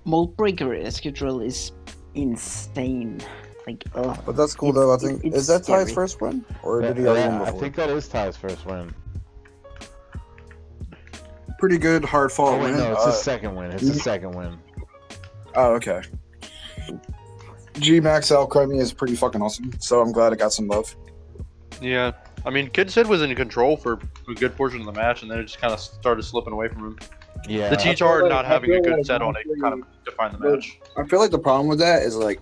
Mold Breaker Escadrille is insane. Like, But that's cool though. I It's- think it's is that Ty's scary. first win, or did he already win I before? think that is Ty's first win. Pretty good hard fall Oh wait, win. no, it's his second win. It's his second win. Oh, okay. G Max Alcremie is pretty fucking awesome, so I'm glad it got some love. Yeah. I mean, Kid Sid was in control for a good portion of the match, and then it just kind of started slipping away from him. Yeah. The T-Tar like- not I having a feel good like set on it honestly- kind of defined the match. I feel like the problem with that is like,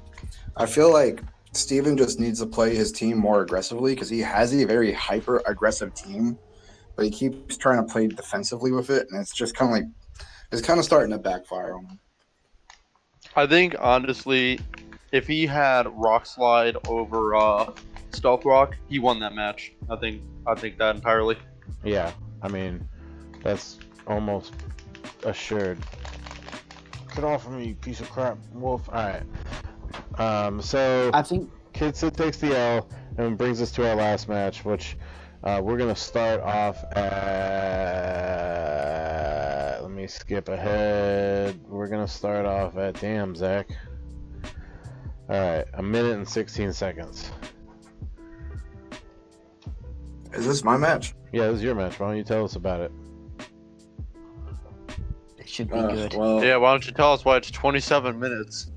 I feel like Steven just needs to play his team more aggressively because he has a very hyper aggressive team, but he keeps trying to play defensively with it, and it's just kind of like it's kind of starting to backfire on him. I think, honestly, if he had Rock Slide over Stealth Rock, he won that match. I think that entirely. Yeah. I mean, that's almost assured. Get off of me, you piece of crap, wolf. Alright. So I think Kid Sid takes the L and brings us to our last match, which we're gonna start off at. Let me skip ahead. We're gonna start off at. Damn, Zach. Alright, 1 minute and 16 seconds. Is this my match? Yeah, this is your match. Why don't you tell us about it? it should be good. Well, Yeah, why don't you tell us why it's 27 minutes?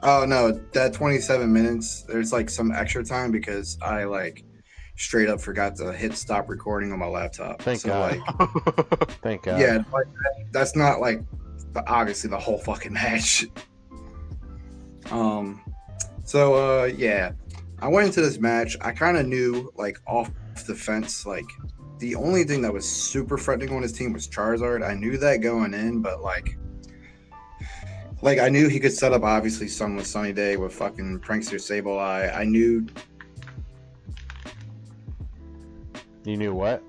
oh no, that 27 minutes. There's like some extra time because I like straight up forgot to hit stop recording on my laptop. Thank so God. like, Thank God. yeah, like, that's not like obviously the whole fucking match. So yeah, I went into this match. I kind of knew, like, off the fence, like, the only thing that was super threatening on his team was Charizard. I knew that going in, but like I knew he could set up obviously Sunless Sunny Day with fucking Prankster Sableye. I knew. You knew what?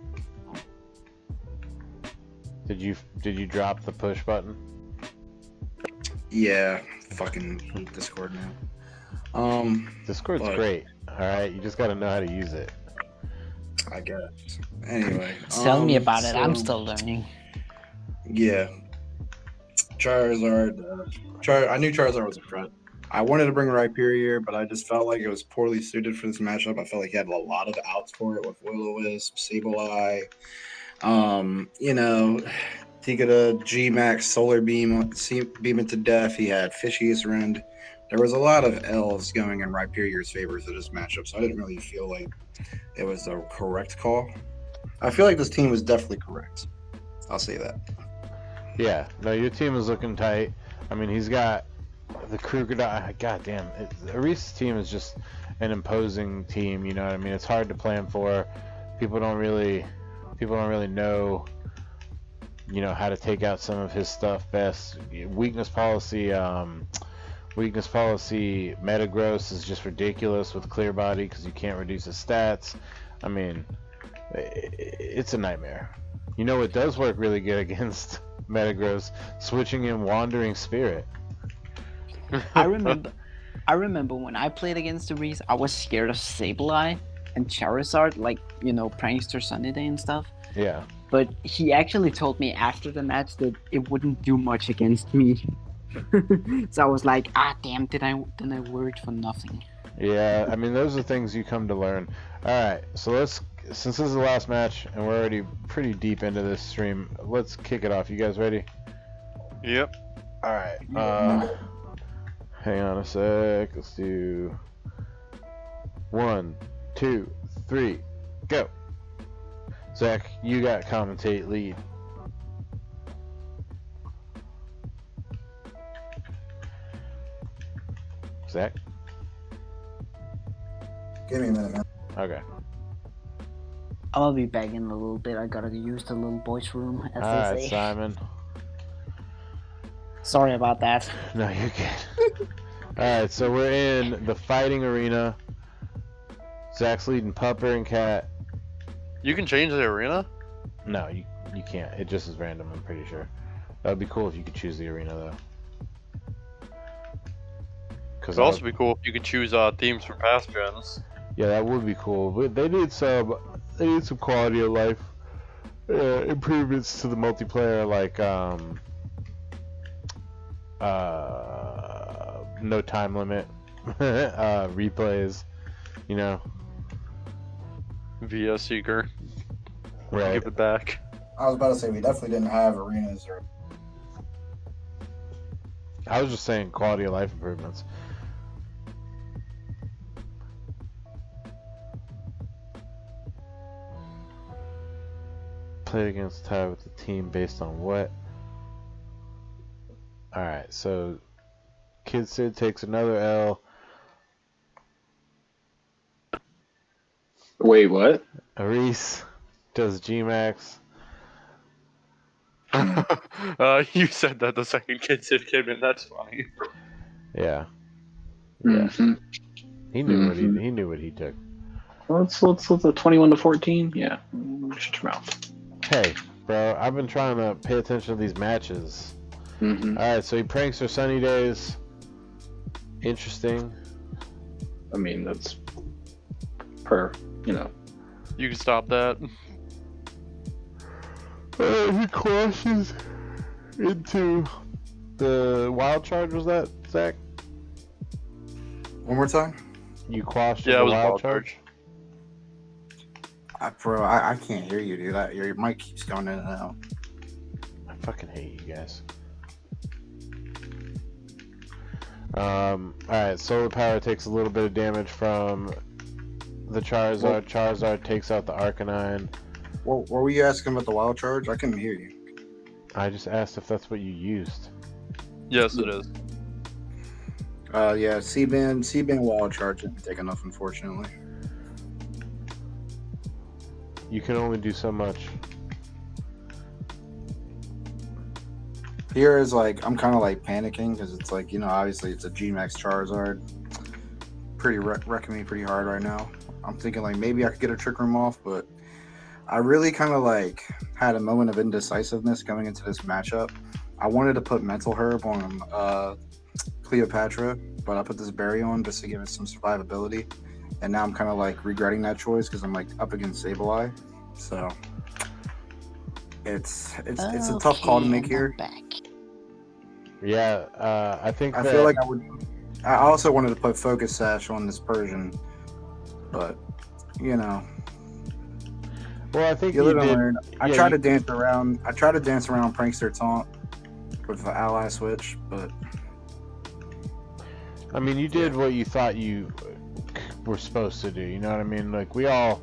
Did you drop the push button? Yeah, fucking Discord now. Discord's but great. All right, you just got to know how to use it. I guess. Anyway, Tell me about it. I'm so- still learning. Yeah, Charizard. I knew Charizard was a threat. I wanted to bring Rhyperior, but I just felt like it was poorly suited for this matchup. I felt like he had a lot of outs for it with Will-O-Wisp, Sableye. You know, he could have G-Max Solar Beam into death. He had Fishiest Rend. There was a lot of L's going in Rhyperior's favor for this matchup, so I didn't really feel like it was the correct call. I feel like this team was definitely correct. I'll say that. Yeah, no, your team is looking tight. I mean, he's got the Crocodile. Goddamn, Arise's team is just an imposing team. You know what I mean? It's hard to plan for. People don't really know, you know, how to take out some of his stuff best. Weakness policy Metagross is just ridiculous with Clear Body because you can't reduce his stats. I mean, it's a nightmare. You know, it does work really good against Metagross, switching in Wandering Spirit. I remember when I played against the Reese, I was scared of Sableye and Charizard, like, you know, Prankster Sunny Day and stuff. Yeah. But he actually told me after the match that it wouldn't do much against me. So I was like, damn, then I worried for nothing. Yeah, I mean, those are things you come to learn. Alright, so since this is the last match, and we're already pretty deep into this stream, let's kick it off. You guys ready? Yep. Alright, hang on a sec. Let's do 1, 2, 3, go. Zach, you got commentate lead. Zach? Give me a minute, man. Okay. I'll be back in a little bit. I gotta use the little boys' room, as they Alright, say. Simon. Sorry about that. No, you're good. Alright, so we're in the fighting arena. Zach's leading Pupper and Cat. You can change the arena? No, you can't. It just is random, I'm pretty sure. That would be cool if you could choose the arena, though. It'd also be cool if you could choose themes for past gens. Yeah, that would be cool. But they need some quality of life improvements to the multiplayer, like no time limit replays, you know. Via Seeker. Right. Give it back. I was about to say we definitely didn't have arenas or. I was just saying quality of life improvements. Played against tie with the team based on what? Alright, so Kid Sid takes another L. Wait, what? Arise does G-Max. You said that the second Kid Sid came in. That's funny. Yeah. Mhm. He knew what he knew what he took. Let's 21 to 14. Yeah, shut your mouth. Hey, bro, I've been trying to pay attention to these matches. Mm-hmm. Alright, so he pranks for Sunny Days. Interesting. I mean, that's per, you know. You can stop that. He crashes into the wild charge. Was that, Zach? One more time. You quashed Yeah, it the was wild wild charge? charge. Bro, I can't hear you, dude. Your mic keeps going in and out. I fucking hate you guys. Alright, Solar Power takes a little bit of damage from the Charizard. Charizard takes out the Arcanine. What were you asking about the wild charge? I couldn't hear you. I just asked if that's what you used. Yes, it is. Yeah, C-band wall charge didn't take enough, unfortunately. You can only do so much. Here is like I'm kind of like panicking because it's like obviously it's a G-Max Charizard, wrecking me pretty hard right now. I'm thinking like maybe I could get a Trick Room off, but I really kind of like had a moment of indecisiveness going into this matchup. I wanted to put Mental Herb on Cleopatra, but I put this Berry on just to give it some survivability, and now I'm kind of like regretting that choice because I'm like up against Sableye, so it's a tough call to make here. Back. Yeah, I think I that, feel like I also wanted to put Focus Sash on this Persian, but well, I think you you live and did. learn. I tried to dance around Prankster Taunt with the ally switch, but I mean, you did what you thought you were supposed to do. You know what I mean? Like we all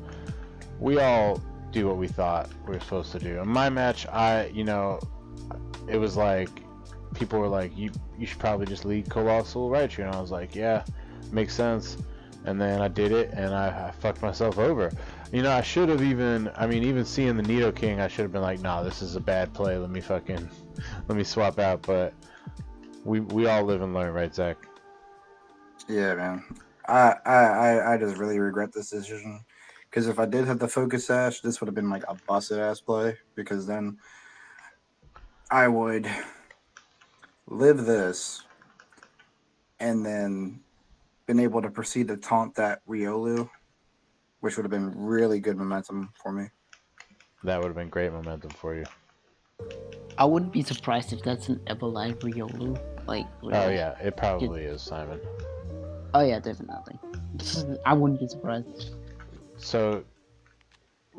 do what we thought we were supposed to do. In my match, it was like people were like, you should probably just lead Colossal Raichu, and I was like, yeah, makes sense. And then I did it, and I fucked myself over. I should have even seeing the Nidoking, I should have been like, nah, this is a bad play. Let me swap out. But we all live and learn, right, Zach? yeah, man. I just really regret this decision because if I did have the Focus Sash, this would have been like a busted ass play because then I would live this and then been able to proceed to taunt that Riolu, which would have been really good momentum for me. That would have been great momentum for you. I wouldn't be surprised if that's an Evolite Riolu. Like, really. Oh yeah, it probably is, Simon. Oh yeah, definitely. I wouldn't be surprised. So,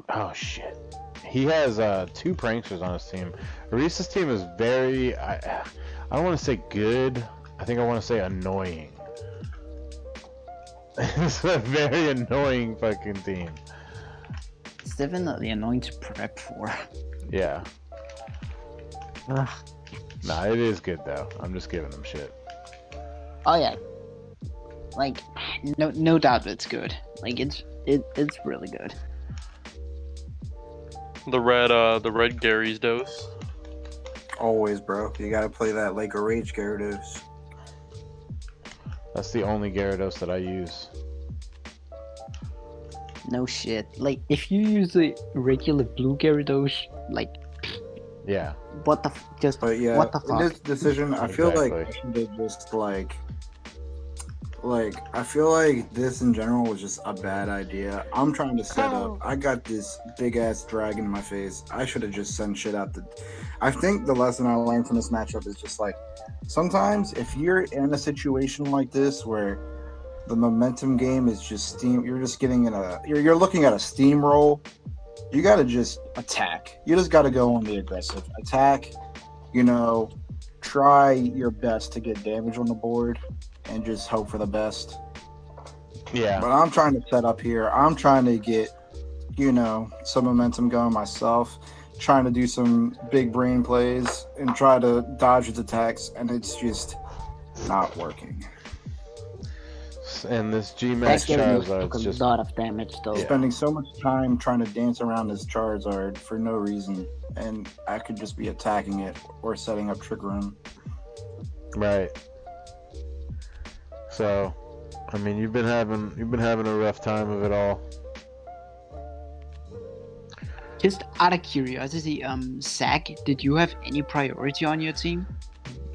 oh shit, he has 2 pranksters on his team. Reese's team is very, I don't want to say good. I think I want to say annoying. It's a very annoying fucking team. It's definitely annoying to prep for. Yeah. Ugh. Nah, it is good though. I'm just giving them shit. Oh yeah. Like, no doubt it's good. Like it's really good. The red Gary's dose. Always, bro. You gotta play that Lake of Rage Gyarados. That's the only Gyarados that I use. No shit. Like if you use the regular blue Gyarados, like Yeah. what the But yeah, what the in fuck? this decision, I feel like Exactly. I should have just like I feel like this in general was just a bad idea. I'm trying to set up. I got this big ass dragon in my face. I should have just sent shit out. I think the lesson I learned from this matchup is just like sometimes if you're in a situation like this where the momentum game is just steam, you're just getting you're looking at a steamroll. You gotta just attack. You just gotta go on the aggressive attack. Try your best to get damage on the board and just hope for the best. Yeah. But I'm trying to set up here. I'm trying to get, some momentum going myself, trying to do some big brain plays and try to dodge its attacks, and it's just not working. And this G-Max Charizard's took a just lot of damage though. Yeah. Spending so much time trying to dance around this Charizard for no reason, and I could just be attacking it or setting up Trick Room. right. So, I mean, you've been having a rough time of it all. Just out of curiosity, Zach, did you have any priority on your team?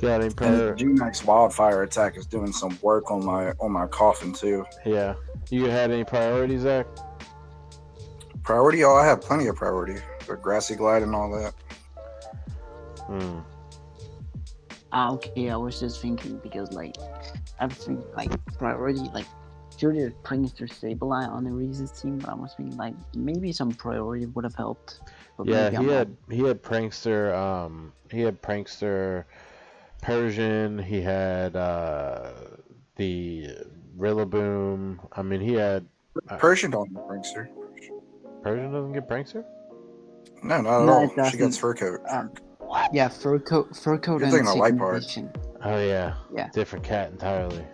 Got any And the prior? G-Max Wildfire attack is doing some work on my coffin too. Yeah. You had any priorities, Zach? Priority? Oh, I have plenty of priority. The Grassy Glide and all that. Hmm. Okay, I was just thinking because I was thinking priority sure there's Prankster Sableye on the Reese's team, but I was thinking maybe some priority would have helped. But Yeah, maybe I'm wrong. he had prankster. He had prankster Persian. He had the Rillaboom. I mean, he had Persian don't get Prankster. Persian doesn't get prankster. No, not at No, all. it She gets doesn't. Fur Coat. Yeah, fur coat You're and thinking of Light Signal Part. Vision. Oh yeah. Yeah. Different cat entirely.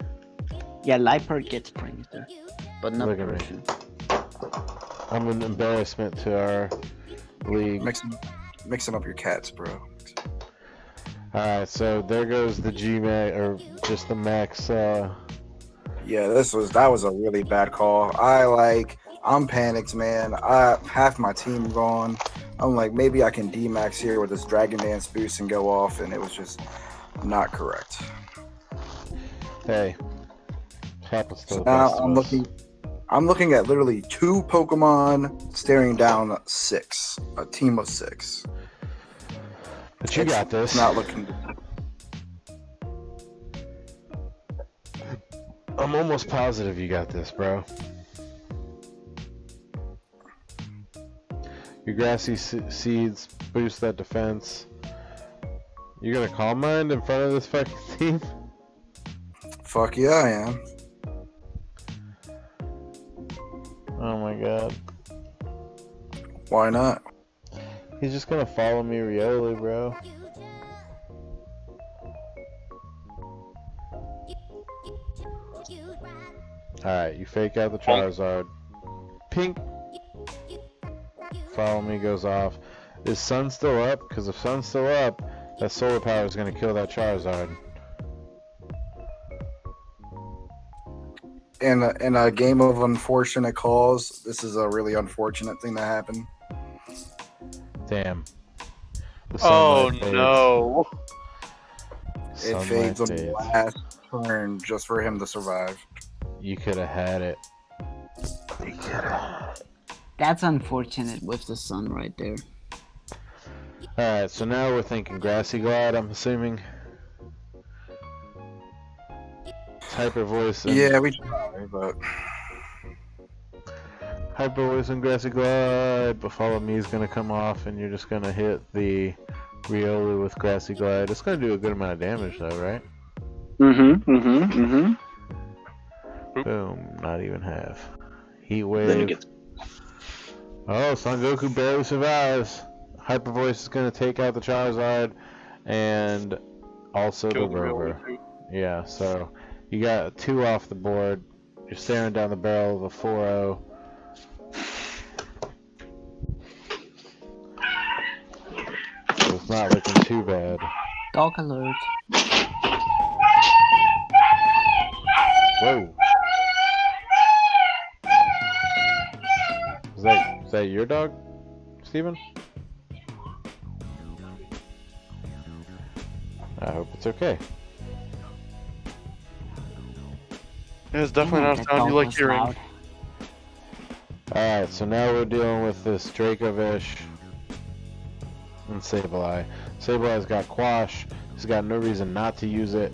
Yeah, Liepard gets prankster, but not Look at me. Persian. I'm an embarrassment to our league. Mixing up your cats, bro. Alright, so there goes the G-Max, or just the Max, Yeah, that was a really bad call. I'm panicked, man. Half my team gone. I'm like, maybe I can D-Max here with this Dragon Dance boost and go off, and it was just not correct. hey. Happens to So the now best of us. I'm looking at literally 2 Pokemon staring down 6. A team of 6. But you got this. It's not looking. I'm almost positive you got this, bro. Your grassy seeds boost that defense. You're gonna Calm Mind in front of this fucking team? Fuck yeah, I am. Oh my god. Why not? He's just gonna follow me Rioli, bro. Alright, you fake out the Charizard. Pink! Follow me goes off. Is Sun still up? Because if Sun's still up, that solar power is gonna kill that Charizard. In a game of unfortunate calls, this is a really unfortunate thing that happened. Damn. The Oh sunlight fades. no. It Sunlight fades on the fades. last turn just for him to survive. You could have had it. That's unfortunate with the sun right there. Alright, so now we're thinking Grassy Glide, I'm assuming. Hyper Voice and Yeah, we tried, but Hyper Voice and Grassy Glide, but Follow Me is gonna come off and you're just gonna hit the Riolu with Grassy Glide. It's gonna do a good amount of damage though, right? Boom, not even half. Heat Then Wave. it gets Oh, Son Goku barely survives. Hyper Voice is gonna take out the Charizard and also Kill the the Rover. Riolu, too. Yeah, so you got 2 off the board. You're staring down the barrel of a 4-0. So it's not looking too bad. Dog alert. Whoa. Is that your dog, Steven? I hope it's okay. Yeah, it's definitely not a That sound dog you like was hearing. loud. Alright, so now we're dealing with this Dracovish and Sableye. Sableye's got Quash. He's got no reason not to use it.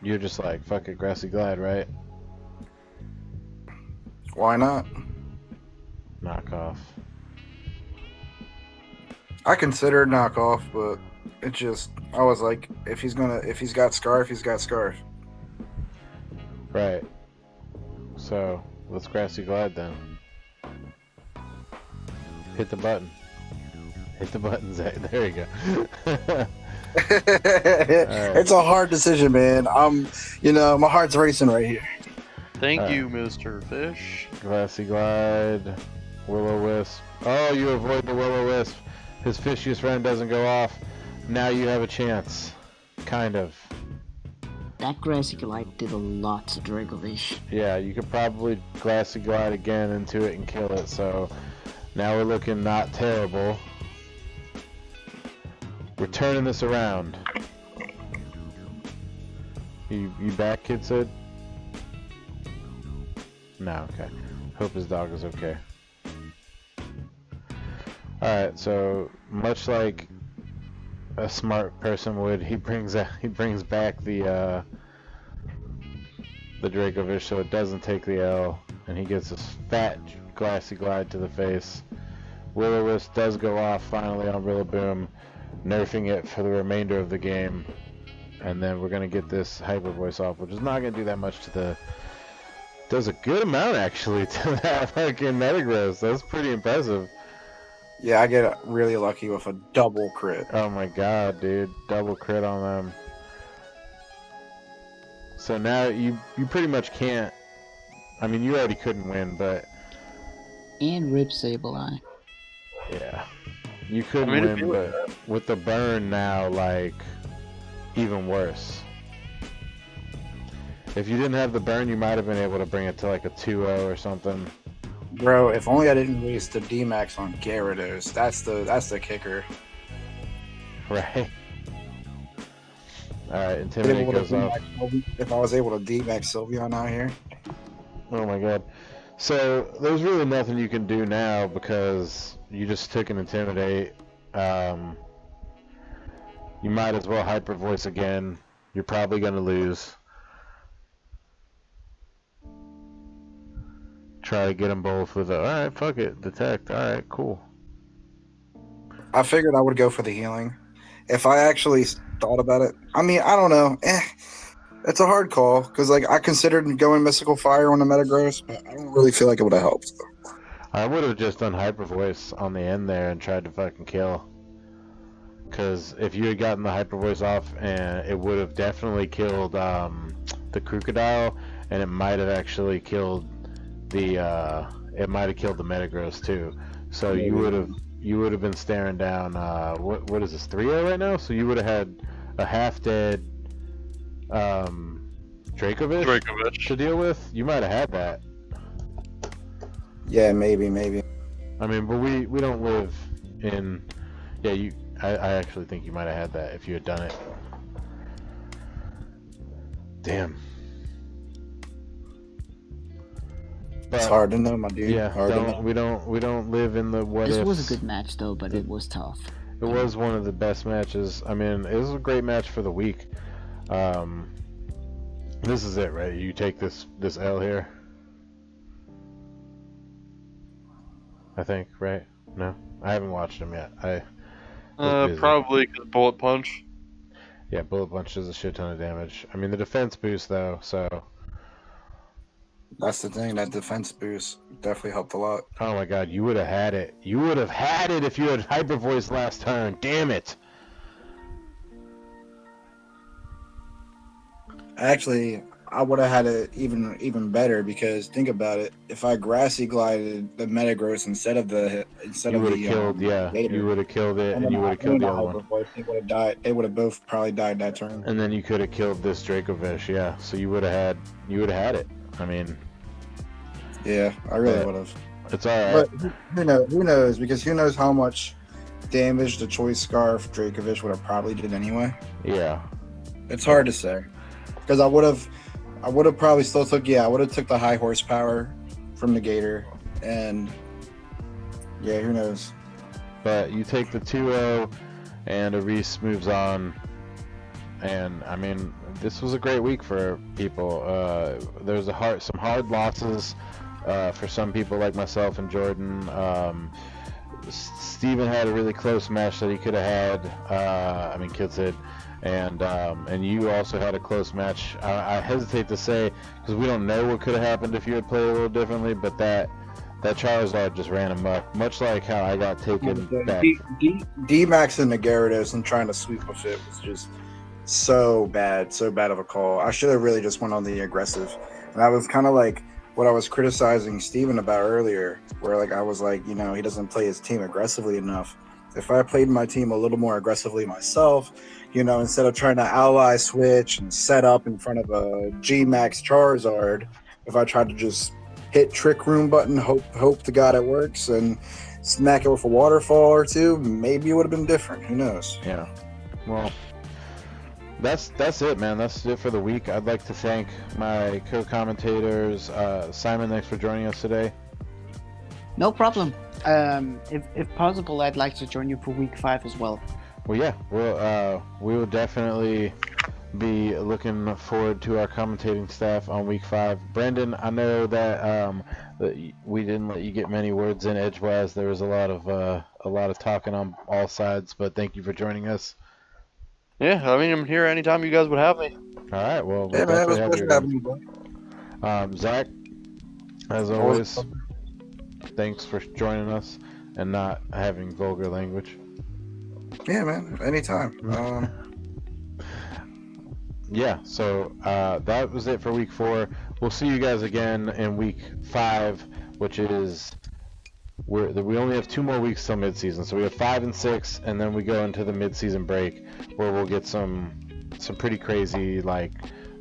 You're just like, fuck it, Grassy Glide, right? why not? Knock off. I considered knockoff, but it just I was like, if he's got Scarf, he's got Scarf. Right. So, let's Grassy Glide then. Hit the button. Hit the button, Zach. There you go. It's a hard decision, man. My heart's racing right here. Thank you, Mr. Fish. Grassy Glide. Will-O-Wisp. Oh, you avoid the Will-O-Wisp. His fishiest friend doesn't go off. Now you have a chance. Kind of. That Grassy Glide did a lot to Dracovish. Yeah, you could probably Grassy Glide again into it and kill it, so now we're looking not terrible. We're turning this around. You back, Kid Sid? No, okay. Hope his dog is okay. Alright, so much like a smart person would, he brings back the Dracovish so it doesn't take the L, and he gets this fat Grassy Glide to the face. Will-O-Wisp does go off finally on Rillaboom, nerfing it for the remainder of the game, and then we're gonna get this Hyper Voice off, which is not gonna do that much to the. Does a good amount actually to that fucking Metagross. That's pretty impressive. Yeah, I get really lucky with a double crit. Oh my god, dude. Double crit on them. So now you pretty much can't. I mean, you already couldn't win, but And Rip Sableye. yeah. You couldn't I mean, win, but with the burn now, like, even worse. If you didn't have the burn, you might have been able to bring it to like a 2-0 or something. Bro, if only I didn't waste the D-Max on Gyarados. That's the kicker. Right? Alright, Intimidate goes off. If I was able to D-Max Sylveon out here. Oh my god. So, there's really nothing you can do now because you just took an Intimidate. You might as well Hyper Voice again. You're probably going to lose. Try to get them both with a, alright, fuck it, Detect, alright, cool. I figured I would go for the healing. If I actually thought about it, I mean, I don't know. It's a hard call because like I considered going Mystical Fire on the Metagross, but I don't really feel like it would have helped. I would have just done Hyper Voice on the end there and tried to fucking kill. Because if you had gotten the Hyper Voice off, and it would have definitely killed the Crocodile, and it might have actually killed the Metagross too. So you would have been staring down what is this 3-0 right now? So you would have had a half dead Dracovish to deal with. You might have had that. Yeah, maybe. I mean, but we don't live in. Yeah, I actually think you might have had that if you had done it. Damn. But, It's hard to know, my dude. Yeah, hard to know. we don't live in the what This ifs. was a good match though, but it was tough. It was one of the best matches. I mean, it was a great match for the week. This is it, right? You take this L here. I think, right? No, I haven't watched him yet. I was busy. Probably because Bullet Punch. Yeah, Bullet Punch does a shit ton of damage. I mean, the defense boost though, so. That's the thing. That defense boost definitely helped a lot. Oh my god, you would have had it. You would have had it if you had Hyper Voice last turn. Damn it. Actually, I would have had it even better because think about it. If I Grassy Glided the Metagross instead of the You would have killed, yeah. You would have killed it, and you would have killed the other one. They would have died. They would have both probably died that turn. And then you could have killed this Dracovish, yeah. So you would have had it. I mean, yeah, I really would have. It's alright. But who knows? Because who knows how much damage the Choice Scarf Dracovish would have probably did anyway. Yeah. It's hard to say. Because I would have probably still took the high horsepower from the Gator, and yeah, who knows. But you take the 2-0 and Reese moves on, and I mean, this was a great week for people. There's some hard losses for some people like myself and Jordan. Steven had a really close match that he could have had. Kids did. And you also had a close match. I hesitate to say because we don't know what could have happened if you had played a little differently, but that Charizard just ran amok, much like how I got taken back. D-Max and the Gyarados and trying to sweep with it was just so bad of a call. I should have really just went on the aggressive, and that was kind of like what I was criticizing Steven about earlier, where like I was like, he doesn't play his team aggressively enough. If I played my team a little more aggressively myself, instead of trying to ally switch and set up in front of a G-Max Charizard, if I tried to just hit Trick Room button, hope to God it works, and smack it with a waterfall or two, maybe it would have been different. Who knows? Yeah. Well, that's it, man. That's it for the week. I'd like to thank my co-commentators. Simon, thanks for joining us today. No problem. If possible, I'd like to join you for week 5 as well. Well, yeah, we will definitely be looking forward to our commentating staff on week 5. Brendan, I know that we didn't let you get many words in edgewise. There was a lot of talking on all sides, but thank you for joining us. Yeah, I'm here anytime you guys would have me. All right, well, Yeah, man, it was a pleasure having you, bro. Zach, as always, thanks for joining us. and not having vulgar language. Yeah, man. Anytime. Yeah, so that was it for week 4. We'll see you guys again in week 5, which is we only have 2 more weeks till midseason. So we have 5 and 6, and then we go into the midseason break where we'll get some pretty crazy like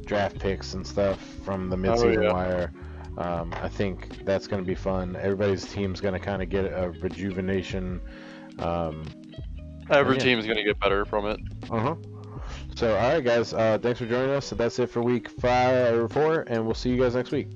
draft picks and stuff from the midseason wire. I think that's going to be fun. Everybody's team's going to kind of get a rejuvenation. Every team's gonna get better from it. So, all right, guys. Thanks for joining us. So that's it for week 4, and we'll see you guys next week.